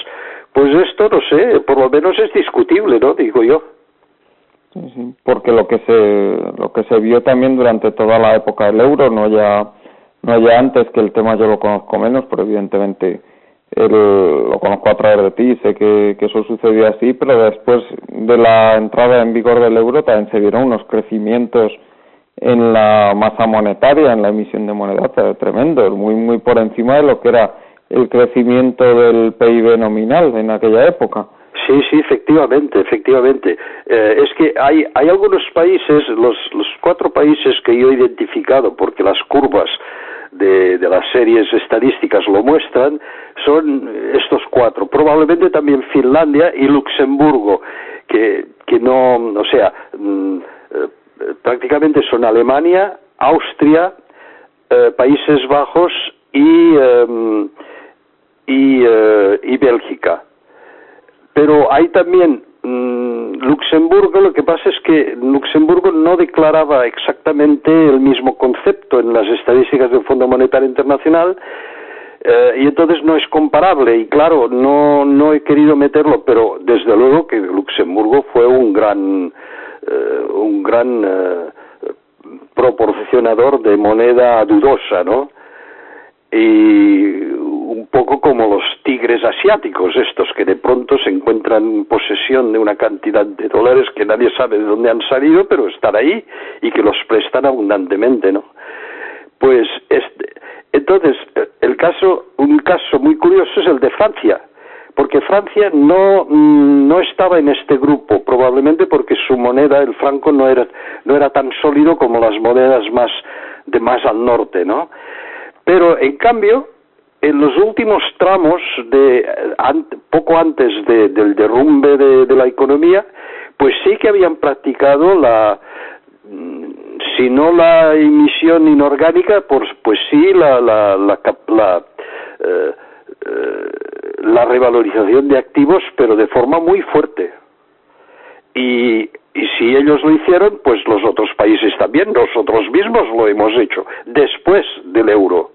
pues esto no sé, por lo menos es discutible, ¿no? Digo yo. Sí, porque lo que se vio también durante toda la época del euro, no ya antes, que el tema yo lo conozco menos, pero evidentemente lo conozco a través de ti, sé que eso sucedió así, pero después de la entrada en vigor del euro también se vieron unos crecimientos en la masa monetaria, en la emisión de moneda tremendos, muy muy por encima de lo que era el crecimiento del PIB nominal en aquella época. Sí, efectivamente. Es que hay algunos países, los 4 países que yo he identificado, porque las curvas de las series estadísticas lo muestran, son estos 4. Probablemente también Finlandia y Luxemburgo, que no, o sea, prácticamente son Alemania, Austria, Países Bajos y Bélgica. Pero hay también Luxemburgo. Lo que pasa es que Luxemburgo no declaraba exactamente el mismo concepto en las estadísticas del Fondo Monetario Internacional, y entonces no es comparable. Y claro, no he querido meterlo, pero desde luego que Luxemburgo fue un gran proporcionador de moneda dudosa, ¿no? Y un poco como como los tigres asiáticos, estos que de pronto se encuentran en posesión de una cantidad de dólares que nadie sabe de dónde han salido, pero están ahí y que los prestan abundantemente, ¿no? Pues entonces un caso muy curioso es el de Francia, porque Francia no estaba en este grupo, probablemente porque su moneda, el franco, no era tan sólido como las monedas más al norte, ¿no? Pero en cambio, en los últimos tramos poco antes del derrumbe de la economía, pues sí que habían practicado si no la emisión inorgánica, pues sí la revalorización de activos, pero de forma muy fuerte. Y si ellos lo hicieron, pues los otros países también, nosotros mismos lo hemos hecho, después del euro.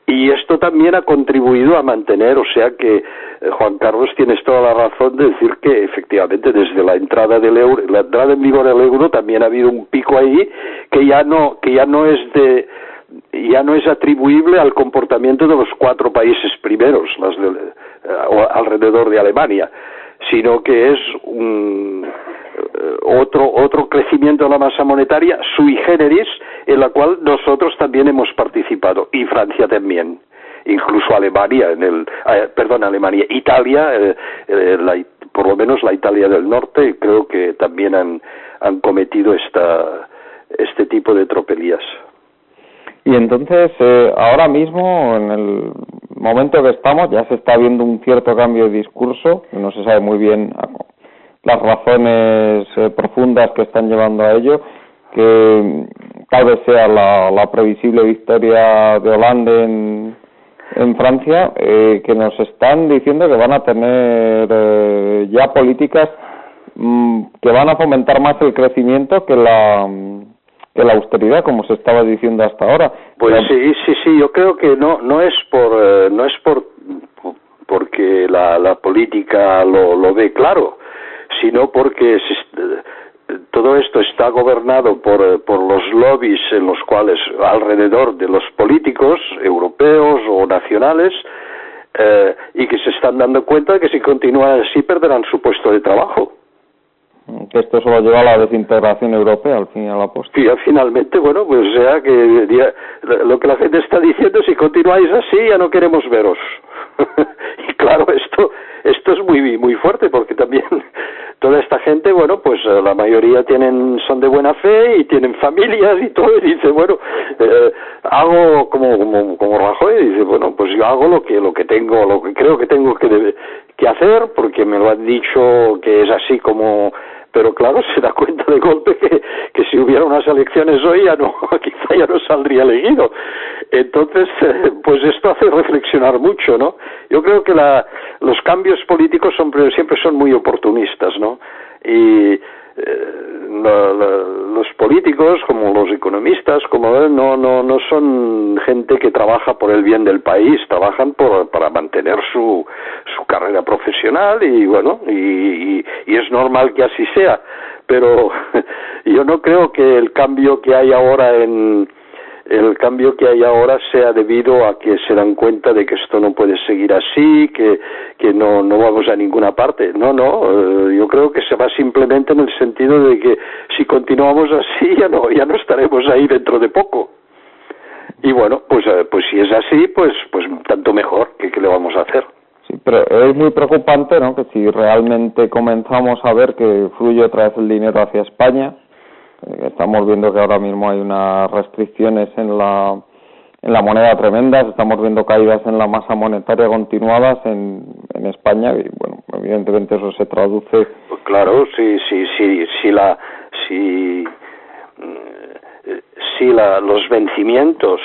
Y esto también ha contribuido a mantener, o sea que, Juan Carlos, tienes toda la razón de decir que efectivamente desde la entrada del euro, la entrada en vigor del euro, también ha habido un pico ahí que ya no es atribuible al comportamiento de los 4 países primeros, alrededor de Alemania, sino que es otro crecimiento de la masa monetaria sui generis, en la cual nosotros también hemos participado, y Francia también, incluso Alemania, Italia, por lo menos la Italia del norte, creo que también han cometido este tipo de tropelías. Y entonces, ahora mismo, en el momento que estamos, ya se está viendo un cierto cambio de discurso, no se sabe muy bien las razones profundas que están llevando a ello, que tal vez sea la previsible victoria de Hollande en Francia, que nos están diciendo que van a tener ya políticas que van a fomentar más el crecimiento que la austeridad, como se estaba diciendo hasta ahora. Pues sí, yo creo que no es porque la política lo ve claro, sino porque todo esto está gobernado por los lobbies en los cuales, alrededor de los políticos europeos o nacionales, y que se están dando cuenta de que si continúan así perderán su puesto de trabajo. Que esto solo lleva a la desintegración europea, al fin y a la postre. Y finalmente, bueno, pues o sea que lo que la gente está diciendo, si continuáis así ya no queremos veros. Y claro, esto es muy muy fuerte, porque también toda esta gente, bueno, pues la mayoría son de buena fe y tienen familias y todo, y dice, bueno, hago como Rajoy, dice, bueno, pues yo hago lo que tengo, lo que creo que tengo que hacer, porque me lo han dicho que es así como. Pero claro, se da cuenta de golpe que si hubiera unas elecciones hoy quizá ya no saldría elegido. Entonces, pues esto hace reflexionar mucho, ¿no? Yo creo que los cambios políticos siempre son muy oportunistas, ¿no? Y los políticos, como los economistas, no son gente que trabaja por el bien del país, trabajan para mantener su carrera profesional, y bueno, y es normal que así sea, pero yo no creo que el cambio que hay ahora sea debido a que se dan cuenta de que esto no puede seguir así, que no vamos a ninguna parte. No, yo creo que se va simplemente en el sentido de que si continuamos así ya no estaremos ahí dentro de poco. Y bueno, pues si es así, pues tanto mejor, ¿qué le vamos a hacer? Sí, pero es muy preocupante, ¿no?, que si realmente comenzamos a ver que fluye otra vez el dinero hacia España. Estamos viendo que ahora mismo hay unas restricciones en la moneda tremendas, estamos viendo caídas en la masa monetaria continuadas en España, y bueno, evidentemente eso se traduce. Pues claro, los vencimientos,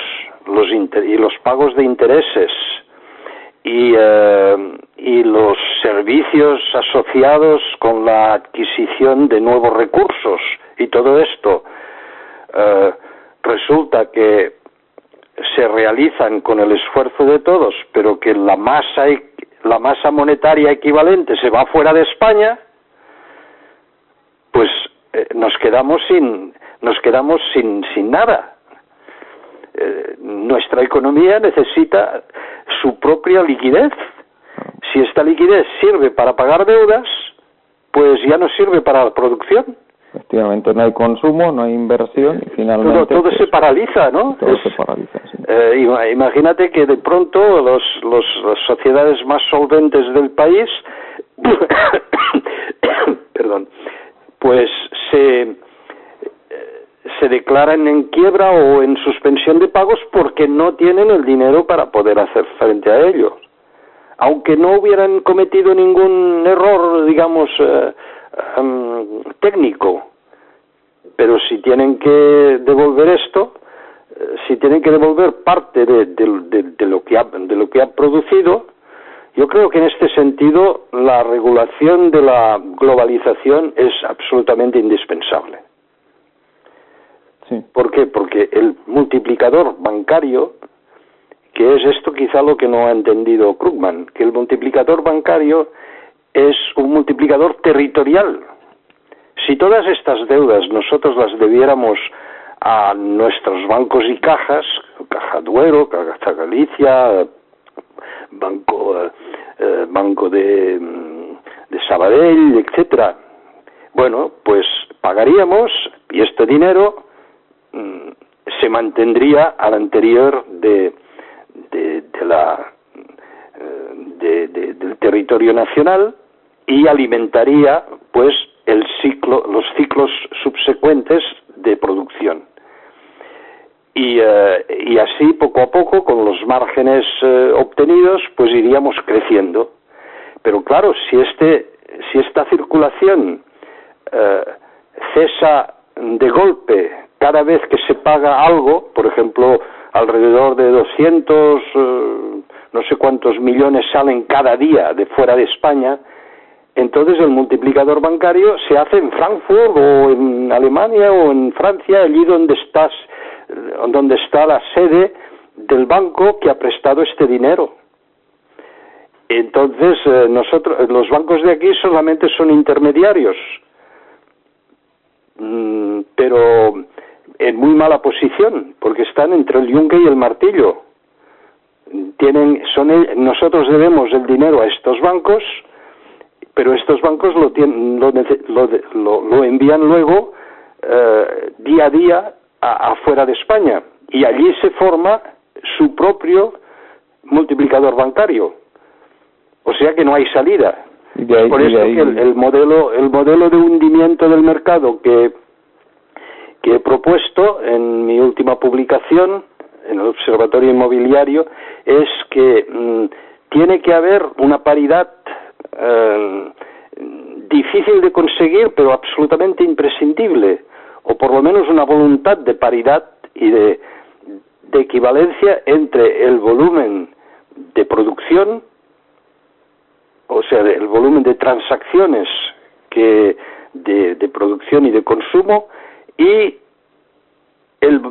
y los pagos de intereses y los servicios asociados con la adquisición de nuevos recursos y todo esto resulta que se realizan con el esfuerzo de todos, pero que la masa monetaria equivalente se va fuera de España, pues nos quedamos sin nada. nuestra economía necesita su propia liquidez. Si esta liquidez sirve para pagar deudas, pues ya no sirve para la producción. Efectivamente, no hay consumo, no hay inversión y finalmente... Todo se paraliza, ¿no? Todo se paraliza, sí. Imagínate que de pronto las sociedades más solventes del país, perdón, pues se declaran en quiebra o en suspensión de pagos porque no tienen el dinero para poder hacer frente a ello. Aunque no hubieran cometido ningún error, digamos, técnico, pero si tienen que devolver esto, si tienen que devolver parte de lo que ha producido, yo creo que en este sentido la regulación de la globalización es absolutamente indispensable. Sí. ¿Por qué? Porque el multiplicador bancario, que es esto quizá lo que no ha entendido Krugman, que el multiplicador bancario es un multiplicador territorial. Si todas estas deudas nosotros las debiéramos a nuestros bancos y cajas, Caja Duero, Caja Galicia, Banco de Sabadell, etcétera, bueno, pues pagaríamos y este dinero se mantendría al anterior del territorio nacional y alimentaría pues los ciclos subsecuentes de producción y así poco a poco con los márgenes obtenidos pues iríamos creciendo. Pero claro, si esta circulación cesa de golpe cada vez que se paga algo, por ejemplo, alrededor de 200, no sé cuántos millones salen cada día de fuera de España, entonces el multiplicador bancario se hace en Frankfurt o en Alemania o en Francia, allí donde está la sede del banco que ha prestado este dinero. Entonces los bancos de aquí solamente son intermediarios, pero en muy mala posición, porque están entre el yunque y el martillo. Nosotros debemos el dinero a estos bancos, pero estos bancos lo envían luego día a día afuera de España, y allí se forma su propio multiplicador bancario. O sea que no hay salida. Por eso que el modelo de hundimiento del mercado que he propuesto en mi última publicación en el Observatorio Inmobiliario es que tiene que haber una paridad difícil de conseguir, pero absolutamente imprescindible, o por lo menos una voluntad de paridad y de equivalencia entre el volumen de producción, o sea, el volumen de transacciones de producción y de consumo, y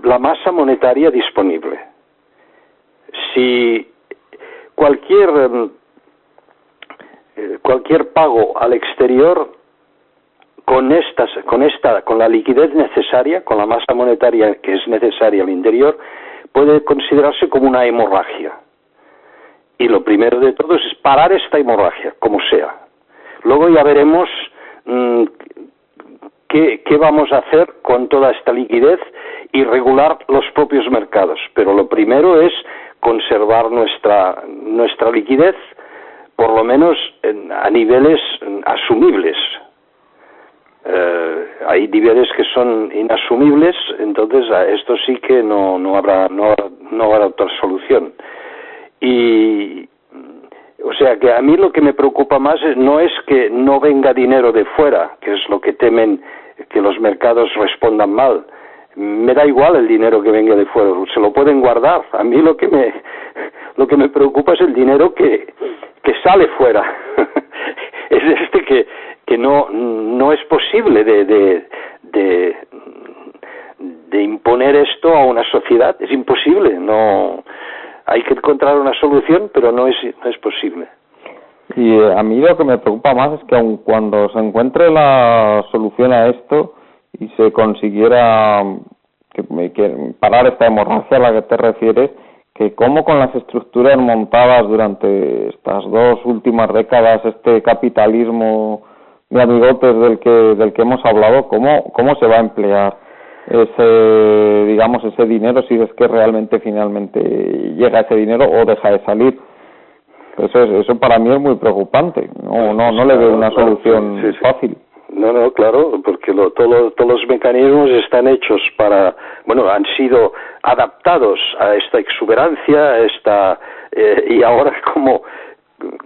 la masa monetaria disponible. Si cualquier pago al exterior con la liquidez necesaria, con la masa monetaria que es necesaria al interior, puede considerarse como una hemorragia. Y lo primero de todo es parar esta hemorragia, como sea. Luego ya veremos qué vamos a hacer con toda esta liquidez y regular los propios mercados. Pero lo primero es conservar nuestra liquidez, por lo menos a niveles asumibles. Hay niveles que son inasumibles, entonces a esto sí que no habrá otra solución. Y o sea que a mí lo que me preocupa más no es que no venga dinero de fuera, que es lo que temen que los mercados respondan mal. Me da igual el dinero que venga de fuera, se lo pueden guardar. A mí lo que me preocupa es el dinero que sale fuera. Es que no es posible de imponer esto a una sociedad. Es imposible. No, hay que encontrar una solución, pero no es posible. Y a mí lo que me preocupa más es que aun cuando se encuentre la solución a esto y se consiguiera parar esta hemorragia a la que te refieres, que cómo con las estructuras montadas durante estas 2 últimas décadas, este capitalismo de amigotes del que hemos hablado, cómo se va a emplear ese dinero, si es que realmente finalmente llega ese dinero o deja de salir. Eso para mí es muy preocupante. No le veo una solución fácil. No, claro, porque todos los mecanismos están hechos han sido adaptados a esta exuberancia, y ahora ¿cómo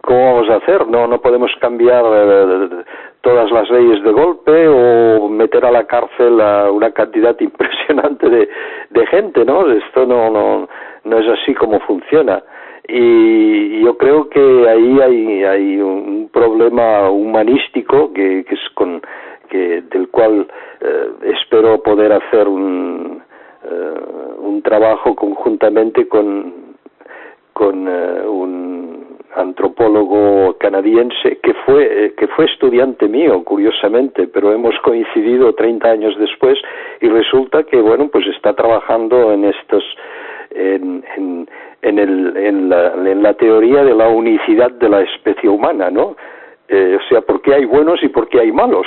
vamos a hacer? No podemos cambiar todas las leyes de golpe o meter a la cárcel a una cantidad impresionante de gente, ¿no? Esto no es así como funciona. Y yo creo que ahí hay un problema humanístico que es del cual espero poder hacer un trabajo conjuntamente con un antropólogo canadiense que fue estudiante mío, curiosamente, pero hemos coincidido 30 años después y resulta que pues está trabajando en estos en la teoría de la unicidad de la especie humana, ¿no? O sea, ¿por qué hay buenos y por qué hay malos?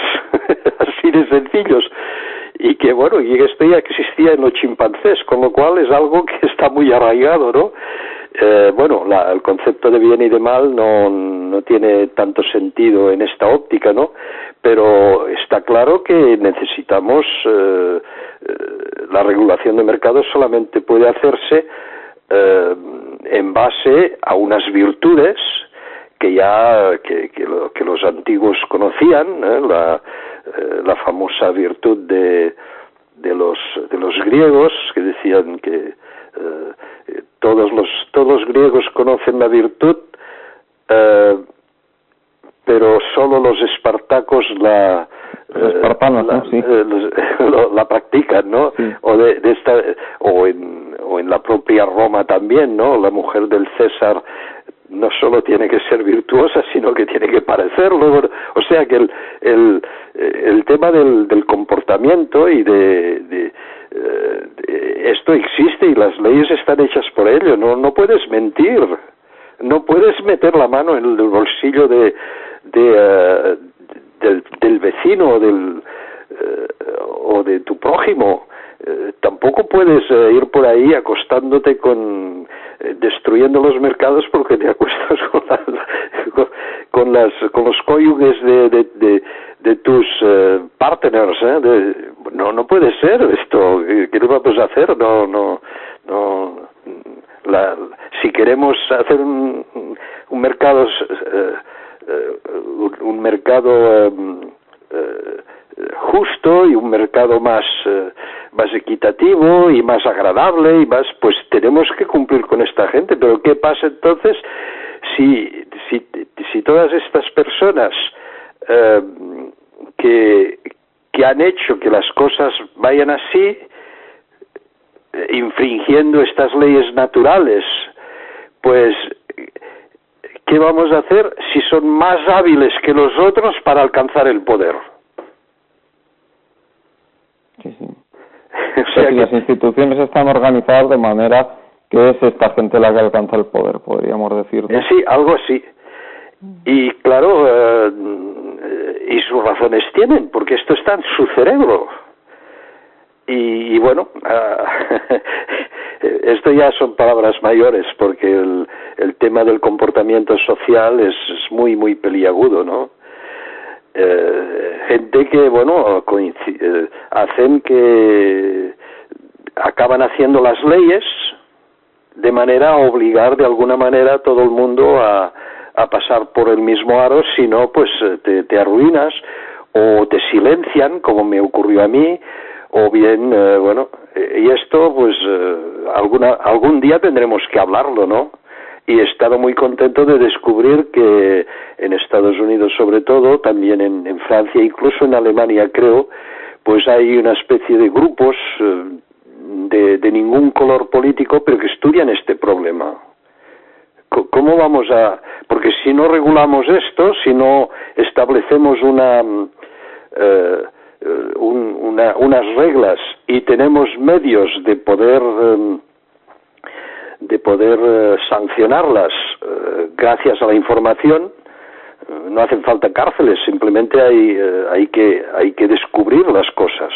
Así de sencillos. Y que esto ya existía en los chimpancés, con lo cual es algo que está muy arraigado, ¿no? El concepto de bien y de mal no tiene tanto sentido en esta óptica, ¿no? Pero está claro que necesitamos la regulación de mercados solamente puede hacerse en base a unas virtudes que los antiguos conocían, la famosa virtud de los griegos, que decían que todos los griegos conocen la virtud, pero solo los espartacos la practican, ¿no? Sí. O en la propia Roma también, ¿no? La mujer del César no solo tiene que ser virtuosa, sino que tiene que parecerlo. O sea que el tema del comportamiento y esto existe y las leyes están hechas por ello. No puedes mentir, no puedes meter la mano en el bolsillo del vecino o de tu prójimo. Tampoco puedes ir por ahí acostándote destruyendo los mercados porque te acuestas con los cónyuges de tus partners, ¿eh? No puede ser esto. ¿Qué le vamos a hacer? Si queremos hacer un mercado justo y un mercado más equitativo y más agradable pues tenemos que cumplir con esta gente. Pero ¿qué pasa entonces si todas estas personas que han hecho que las cosas vayan así, infringiendo estas leyes naturales, pues ¿qué vamos a hacer si son más hábiles que los otros para alcanzar el poder? Sí. O sea que las instituciones están organizadas de manera que es esta gente la que alcanza el poder, podríamos decir, ¿no? Sí, algo así. Y claro, y sus razones tienen, porque esto está en su cerebro. Y esto ya son palabras mayores, porque el tema del comportamiento social es muy, muy peliagudo, ¿no? Gente que, hacen que acaban haciendo las leyes de manera a obligar de alguna manera a todo el mundo a pasar por el mismo aro, si no, pues te arruinas o te silencian, como me ocurrió a mí, o bien, y esto, pues, algún día tendremos que hablarlo, ¿no? Y he estado muy contento de descubrir que en Estados Unidos, sobre todo, también en Francia, incluso en Alemania, creo, pues hay una especie de grupos de ningún color político, pero que estudian este problema. ¿Cómo vamos a...? Porque si no regulamos esto, si no establecemos unas reglas y tenemos medios de poder sancionarlas gracias a la información, no hacen falta cárceles, simplemente hay que descubrir las cosas.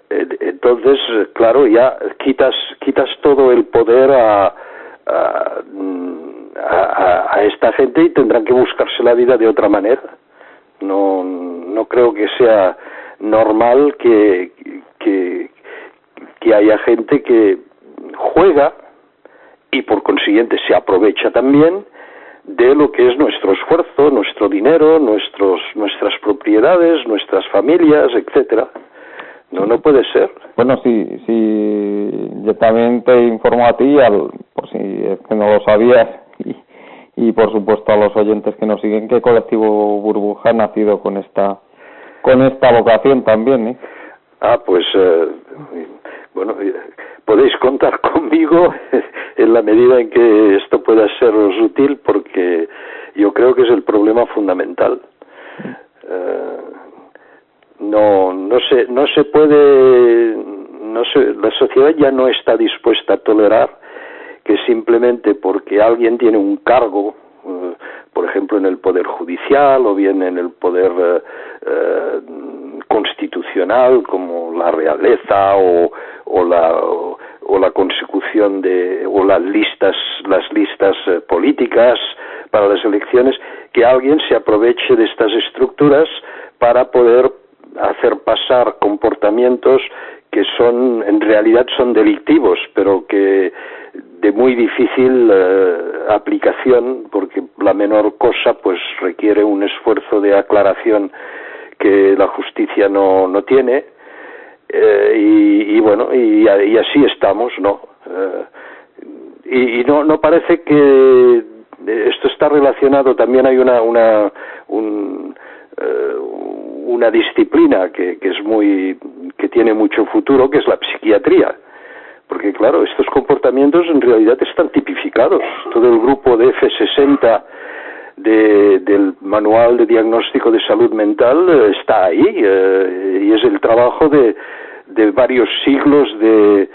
Entonces, claro, ya quitas todo el poder a esta gente y tendrán que buscarse la vida de otra manera. No creo que sea normal que haya gente que juega y por consiguiente se aprovecha también de lo que es nuestro esfuerzo, nuestro dinero, nuestras propiedades, nuestras familias, etcétera. No puede ser. Bueno, sí, yo también te informo a ti, por si es que no lo sabías, y por supuesto a los oyentes que nos siguen, que Colectivo Burbuja ha nacido con esta vocación también, ¿eh? Pues bueno, podéis contar conmigo en la medida en que esto pueda seros útil, porque yo creo que es el problema fundamental. La sociedad ya no está dispuesta a tolerar que simplemente porque alguien tiene un cargo, por ejemplo en el poder judicial o bien en el poder constitucional, como la realeza o la consecución o las listas políticas para las elecciones, que alguien se aproveche de estas estructuras para poder hacer pasar comportamientos que en realidad son delictivos, pero que de muy difícil aplicación, porque la menor cosa pues requiere un esfuerzo de aclaración que la justicia no tiene, y bueno, y así estamos, ¿no? Y no parece que esto está relacionado. También hay una disciplina que tiene mucho futuro, que es la psiquiatría, porque claro, estos comportamientos en realidad están tipificados. Todo el grupo de F60 del Manual de Diagnóstico de Salud Mental está ahí, y es el trabajo de varios siglos de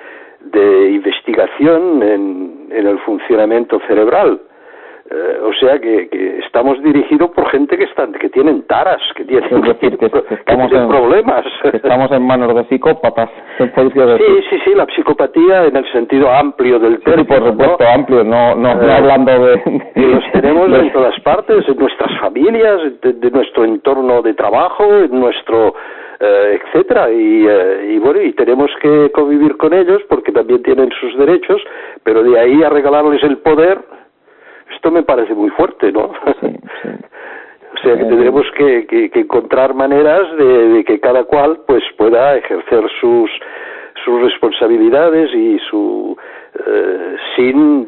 investigación en el funcionamiento cerebral. O sea que estamos dirigidos por gente que tienen taras, que tienen problemas. Que estamos en manos de psicópatas. Sí, la psicopatía en el sentido amplio del término. Sí, por supuesto, ¿no? Amplio, no hablando de... Y los tenemos en todas partes, en nuestras familias, de nuestro entorno de trabajo, en nuestro... etcétera, y bueno, y tenemos que convivir con ellos porque también tienen sus derechos, pero de ahí a regalarles el poder, esto me parece muy fuerte, ¿no? Sí. O sea que tendremos que encontrar maneras de que cada cual pues pueda ejercer sus responsabilidades y sin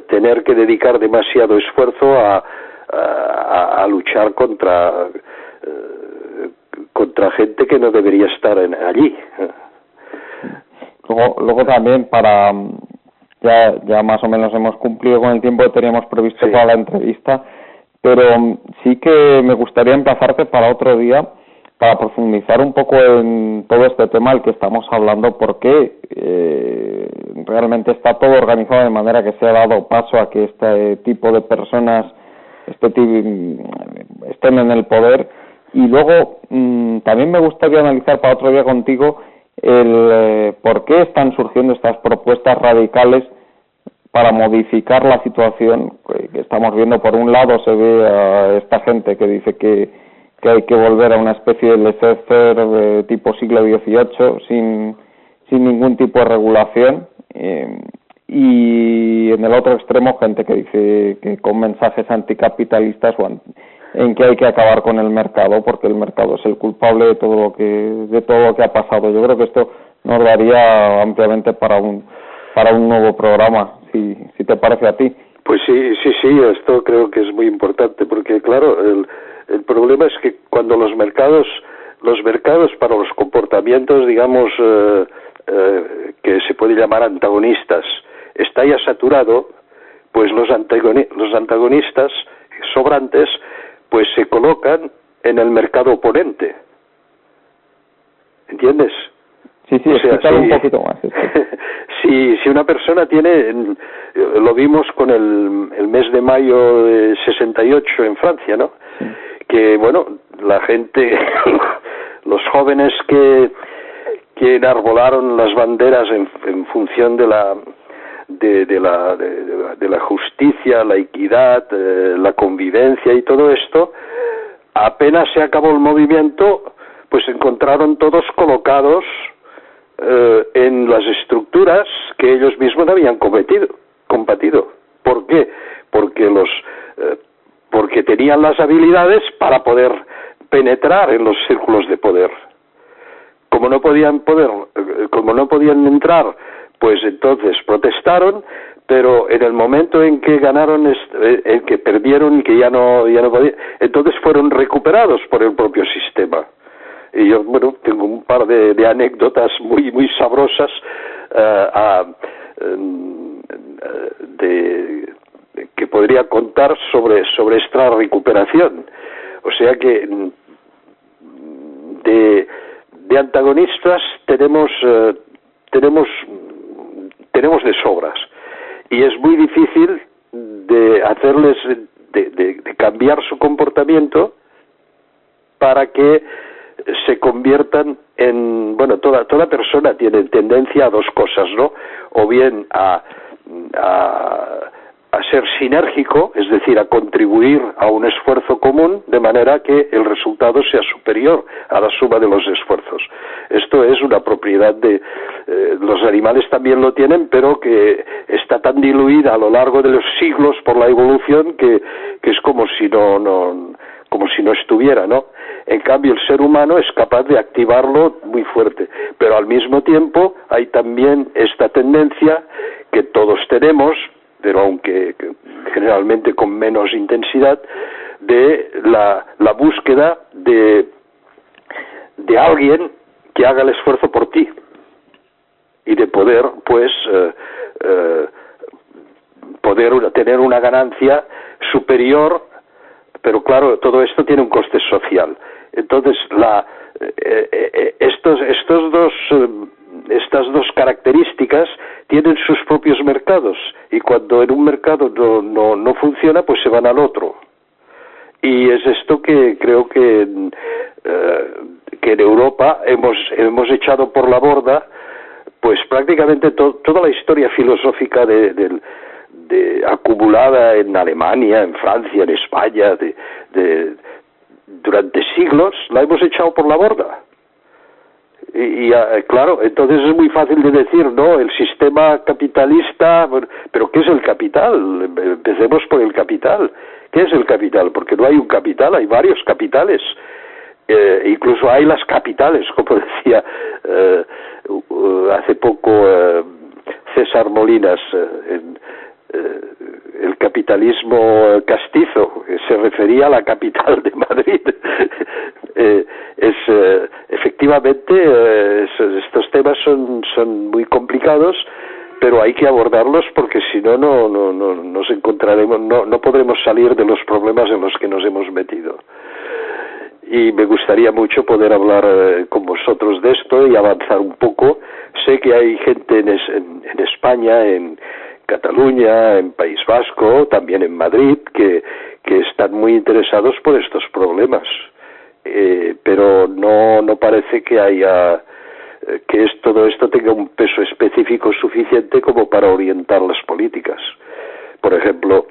tener que dedicar demasiado esfuerzo a luchar contra gente que no debería estar allí. Luego también, para ya más o menos hemos cumplido con el tiempo que teníamos previsto para la entrevista, pero sí que me gustaría emplazarte para otro día para profundizar un poco en todo este tema del que estamos hablando, porque realmente está todo organizado de manera que se ha dado paso a que este tipo de personas estén en el poder. Y luego también me gustaría analizar para otro día contigo el por qué están surgiendo estas propuestas radicales para modificar la situación que estamos viendo. Por un lado se ve a esta gente que dice que hay que volver a una especie de laissez-faire de tipo siglo XVIII sin ningún tipo de regulación, y en el otro extremo gente que dice que con mensajes anticapitalistas en que hay que acabar con el mercado porque el mercado es el culpable de todo lo que ha pasado. Yo creo que esto nos daría ampliamente para un nuevo programa, si te parece a ti. Pues sí, esto creo que es muy importante, porque claro, el problema es que cuando los mercados para los comportamientos, digamos, que se puede llamar antagonistas, está ya saturado, pues los antagonistas sobrantes pues se colocan en el mercado oponente. ¿entiendes? Sí, O sea, explícalo un poquito más. Si una persona tiene, lo vimos con el mes de mayo de 68 en Francia, ¿no? Sí. Que, bueno, la gente, los jóvenes que enarbolaron las banderas en función de la justicia, la equidad, la convivencia y todo esto, apenas se acabó el movimiento, pues se encontraron todos colocados en las estructuras que ellos mismos habían combatido. ¿Por qué? Porque tenían las habilidades para poder penetrar en los círculos de poder. Como no podían entrar, pues entonces protestaron, pero en el momento en que ganaron, en que perdieron y que ya no podían, entonces fueron recuperados por el propio sistema. Y yo, bueno, tengo un par de anécdotas muy sabrosas que podría contar sobre esta recuperación. O sea que de antagonistas tenemos de sobras, y es muy difícil de hacerles de cambiar su comportamiento para que se conviertan en, bueno, toda persona tiene tendencia a dos cosas, ¿no? O bien a ser sinérgico, es decir, a contribuir a un esfuerzo común de manera que el resultado sea superior a la suma de los esfuerzos. Esto es una propiedad de los animales también lo tienen, pero que está tan diluida a lo largo de los siglos por la evolución que es como si no estuviera, ¿no? En cambio, el ser humano es capaz de activarlo muy fuerte, pero al mismo tiempo hay también esta tendencia que todos tenemos, pero aunque generalmente con menos intensidad, de la búsqueda de alguien que haga el esfuerzo por ti y de poder, pues, tener una ganancia superior, pero claro, todo esto tiene un coste social. Entonces, estas dos características tienen sus propios mercados, y cuando en un mercado no funciona, pues se van al otro. Y es esto que creo que en Europa hemos echado por la borda, pues prácticamente toda la historia filosófica acumulada en Alemania, en Francia, en España, durante siglos, la hemos echado por la borda. Y claro, entonces es muy fácil de decir, no, el sistema capitalista, bueno, pero ¿qué es el capital? Empecemos por el capital. ¿Qué es el capital? Porque no hay un capital, hay varios capitales. Incluso hay las capitales, como decía hace poco César Molinas, el capitalismo castizo, que se refería a la capital de Madrid. Efectivamente, estos temas son muy complicados, pero hay que abordarlos porque si no nos encontraremos, no podremos salir de los problemas en los que nos hemos metido. Y me gustaría mucho poder hablar con vosotros de esto y avanzar un poco. Sé que hay gente en España, en Cataluña, en País Vasco, también en Madrid, que están muy interesados por estos problemas, pero no parece que haya todo esto tenga un peso específico suficiente como para orientar las políticas. Por ejemplo,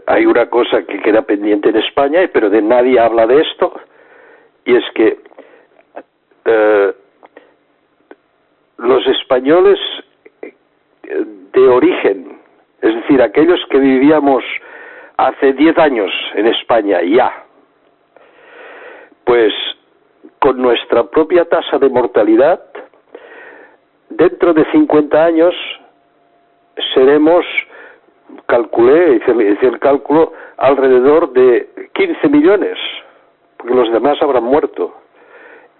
hay una cosa que queda pendiente en España, pero nadie habla de esto, y es que los españoles de origen, es decir, aquellos que vivíamos hace 10 años en España ya, pues con nuestra propia tasa de mortalidad, dentro de 50 años seremos, hice el cálculo, alrededor de 15 millones, porque los demás habrán muerto.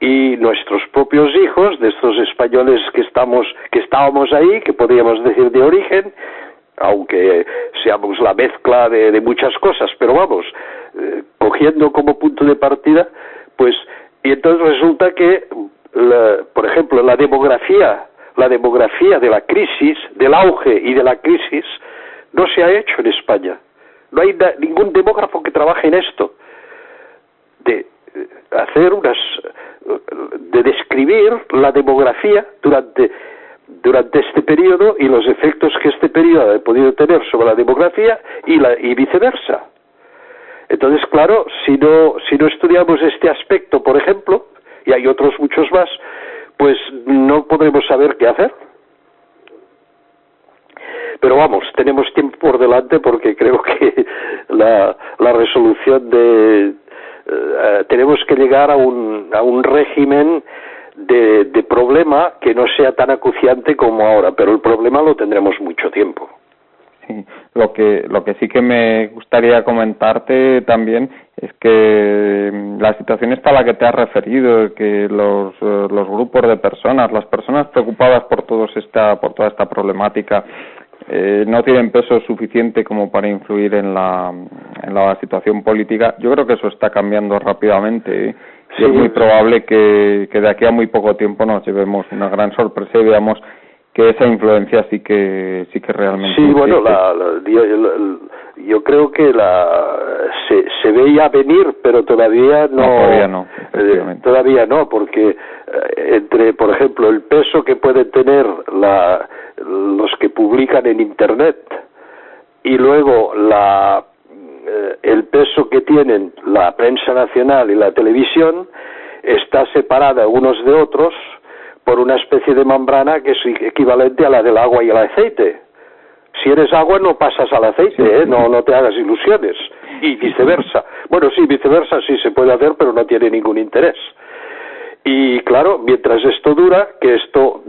Y nuestros propios hijos, de estos españoles que estábamos ahí, que podríamos decir de origen, aunque seamos la mezcla de muchas cosas, pero vamos, cogiendo como punto de partida, pues Y entonces resulta que, por ejemplo, la demografía de la crisis, del auge y de la crisis, no se ha hecho en España. No hay ningún demógrafo que trabaje en esto, de describir la demografía durante este periodo y los efectos que este periodo ha podido tener sobre la demografía y viceversa. Entonces, claro, si no estudiamos este aspecto, por ejemplo, y hay otros muchos más, pues no podremos saber qué hacer. Pero vamos, tenemos tiempo por delante porque creo que la resolución tenemos que llegar a un régimen de problema que no sea tan acuciante como ahora, pero el problema lo tendremos mucho tiempo. Sí, lo que sí que me gustaría comentarte también es que la situación esta a la que te has referido, que los grupos de personas, las personas preocupadas por toda esta problemática, no tienen peso suficiente como para influir en la situación política. Yo creo que eso está cambiando rápidamente, y es muy probable que de aquí a muy poco tiempo nos llevemos una gran sorpresa y veamos que esa influencia sí que realmente sí existe. Bueno, yo creo que se veía venir, pero todavía todavía no, porque entre, por ejemplo, el peso que pueden tener los que publican en Internet y luego el peso que tienen la prensa nacional y la televisión, está separada unos de otros por una especie de membrana que es equivalente a la del agua y el aceite. Si eres agua no pasas al aceite, no te hagas ilusiones, y viceversa. Bueno, sí, viceversa sí se puede hacer, pero no tiene ningún interés. Y claro, mientras esto dura, que esto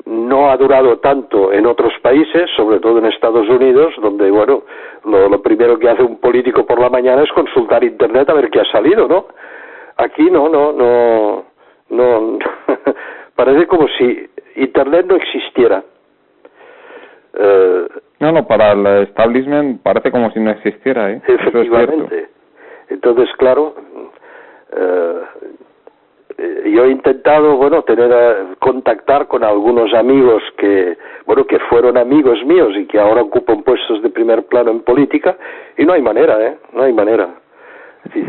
no ha durado tanto en otros países, sobre todo en Estados Unidos, donde, bueno, lo primero que hace un político por la mañana es consultar Internet a ver qué ha salido, ¿no? Aquí no parece como si Internet no existiera. Para el establishment parece como si no existiera, Efectivamente. Entonces, claro, yo he intentado, contactar con algunos amigos que fueron amigos míos y que ahora ocupan puestos de primer plano en política, y no hay manera, no hay manera. Sí.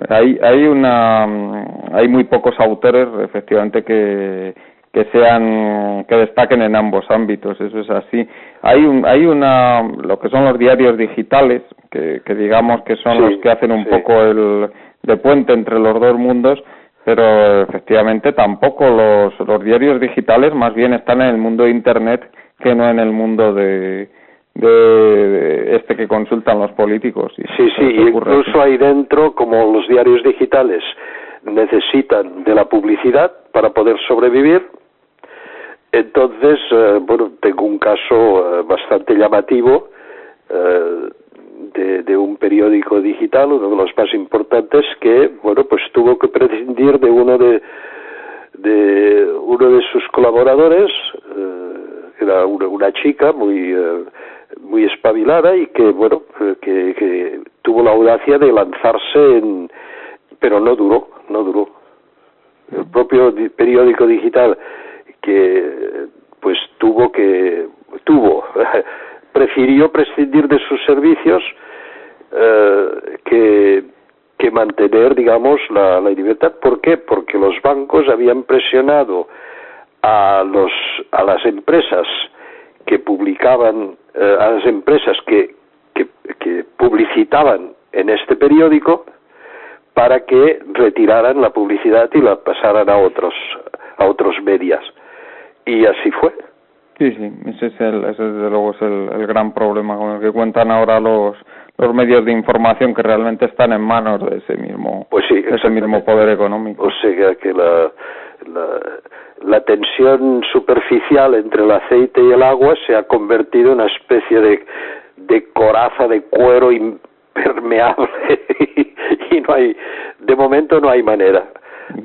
Hay muy pocos autores, efectivamente, que destaquen en ambos ámbitos, eso es así. Hay lo que son los diarios digitales, que digamos que son los que hacen un poco de puente entre los dos mundos, pero efectivamente tampoco los diarios digitales más bien están en el mundo de Internet que no en el mundo de que consultan los políticos. Sí, incluso ahí dentro, como los diarios digitales necesitan de la publicidad para poder sobrevivir, entonces, tengo un caso bastante llamativo de un periódico digital, uno de los más importantes, que, tuvo que prescindir de uno de sus colaboradores, era una chica muy espabilada y que tuvo la audacia de lanzarse pero no duró. El propio periódico digital que prefirió prescindir de sus servicios que mantener, digamos, la libertad. ¿Por qué? Porque los bancos habían presionado a las empresas que publicaban, a las empresas que publicitaban en este periódico, para que retiraran la publicidad y la pasaran a otros medios. Y así fue. Sí, ese desde luego es el gran problema con el que cuentan ahora los medios de información, que realmente están en manos de ese mismo poder económico. O sea que la tensión superficial entre el aceite y el agua se ha convertido en una especie de coraza de cuero impermeable y de momento no hay manera.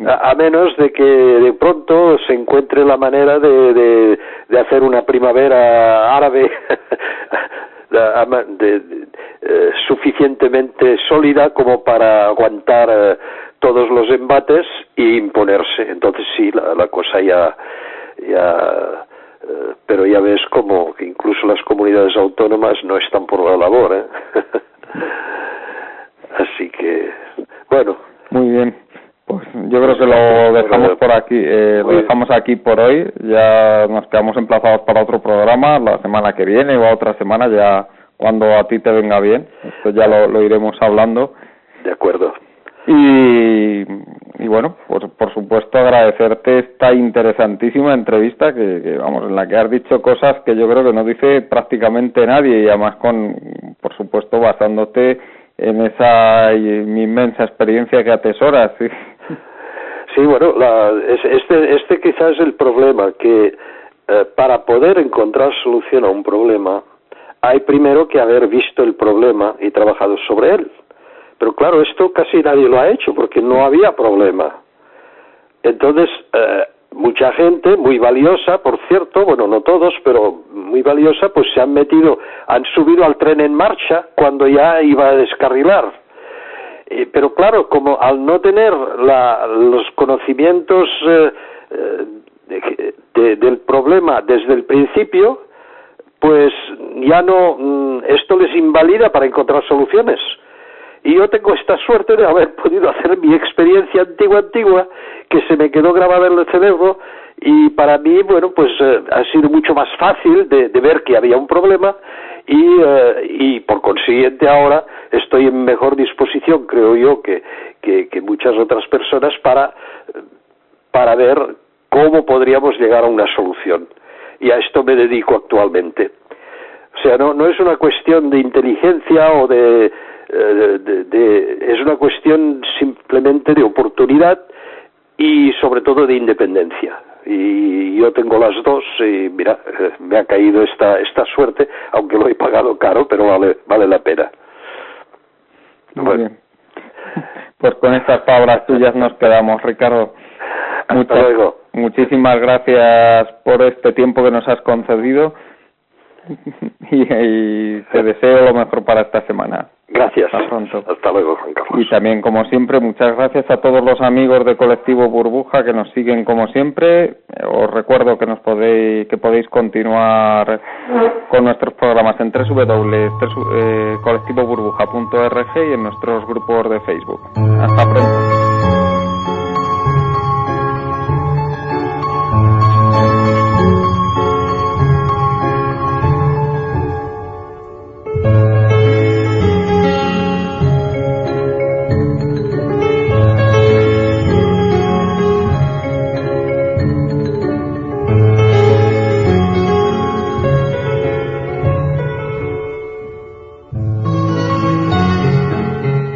A menos de que de pronto se encuentre la manera de hacer una primavera árabe suficientemente sólida como para aguantar todos los embates e imponerse. Entonces sí, la cosa ya pero ya ves como que incluso las comunidades autónomas no están por la labor, ¿eh? Así que, bueno. Muy bien. Pues yo creo que lo dejamos por aquí, lo dejamos aquí por hoy. Ya nos quedamos emplazados para otro programa la semana que viene o a otra semana, ya cuando a ti te venga bien. Esto ya lo iremos hablando. De acuerdo. Y bueno, pues por supuesto agradecerte esta interesantísima entrevista que vamos, en la que has dicho cosas que yo creo que no dice prácticamente nadie, y además por supuesto basándote en esa inmensa experiencia que atesoras. ¿Sí? Sí, bueno, este quizás es el problema, que para poder encontrar solución a un problema hay primero que haber visto el problema y trabajado sobre él. Pero claro, esto casi nadie lo ha hecho porque no había problema. Entonces, mucha gente muy valiosa, por cierto, bueno, no todos, pero muy valiosa, pues se han subido al tren en marcha cuando ya iba a descarrilar. Pero claro, como al no tener los conocimientos del problema desde el principio, pues ya no, esto les invalida para encontrar soluciones. Y yo tengo esta suerte de haber podido hacer mi experiencia antigua, que se me quedó grabada en el cerebro, y para mí, bueno, pues ha sido mucho más fácil de ver que había un problema, y por consiguiente ahora estoy en mejor disposición, creo yo, que muchas otras personas para ver cómo podríamos llegar a una solución. Y a esto me dedico actualmente. O sea, no es una cuestión de inteligencia o es una cuestión simplemente de oportunidad y sobre todo de independencia. Y yo tengo las dos y mira, me ha caído esta suerte, aunque lo he pagado caro, pero vale la pena. Muy bien. Pues con estas palabras tuyas nos quedamos, Ricardo. Hasta luego. Muchísimas gracias por este tiempo que nos has concedido y te deseo lo mejor para esta semana. Gracias. Hasta pronto. Hasta luego, Juan Carlos. Y también, como siempre, muchas gracias a todos los amigos de Colectivo Burbuja que nos siguen como siempre. Os recuerdo que podéis continuar con nuestros programas en www.colectivoburbuja.org y en nuestros grupos de Facebook. Hasta pronto.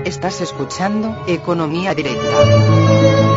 Estás escuchando Economía Directa.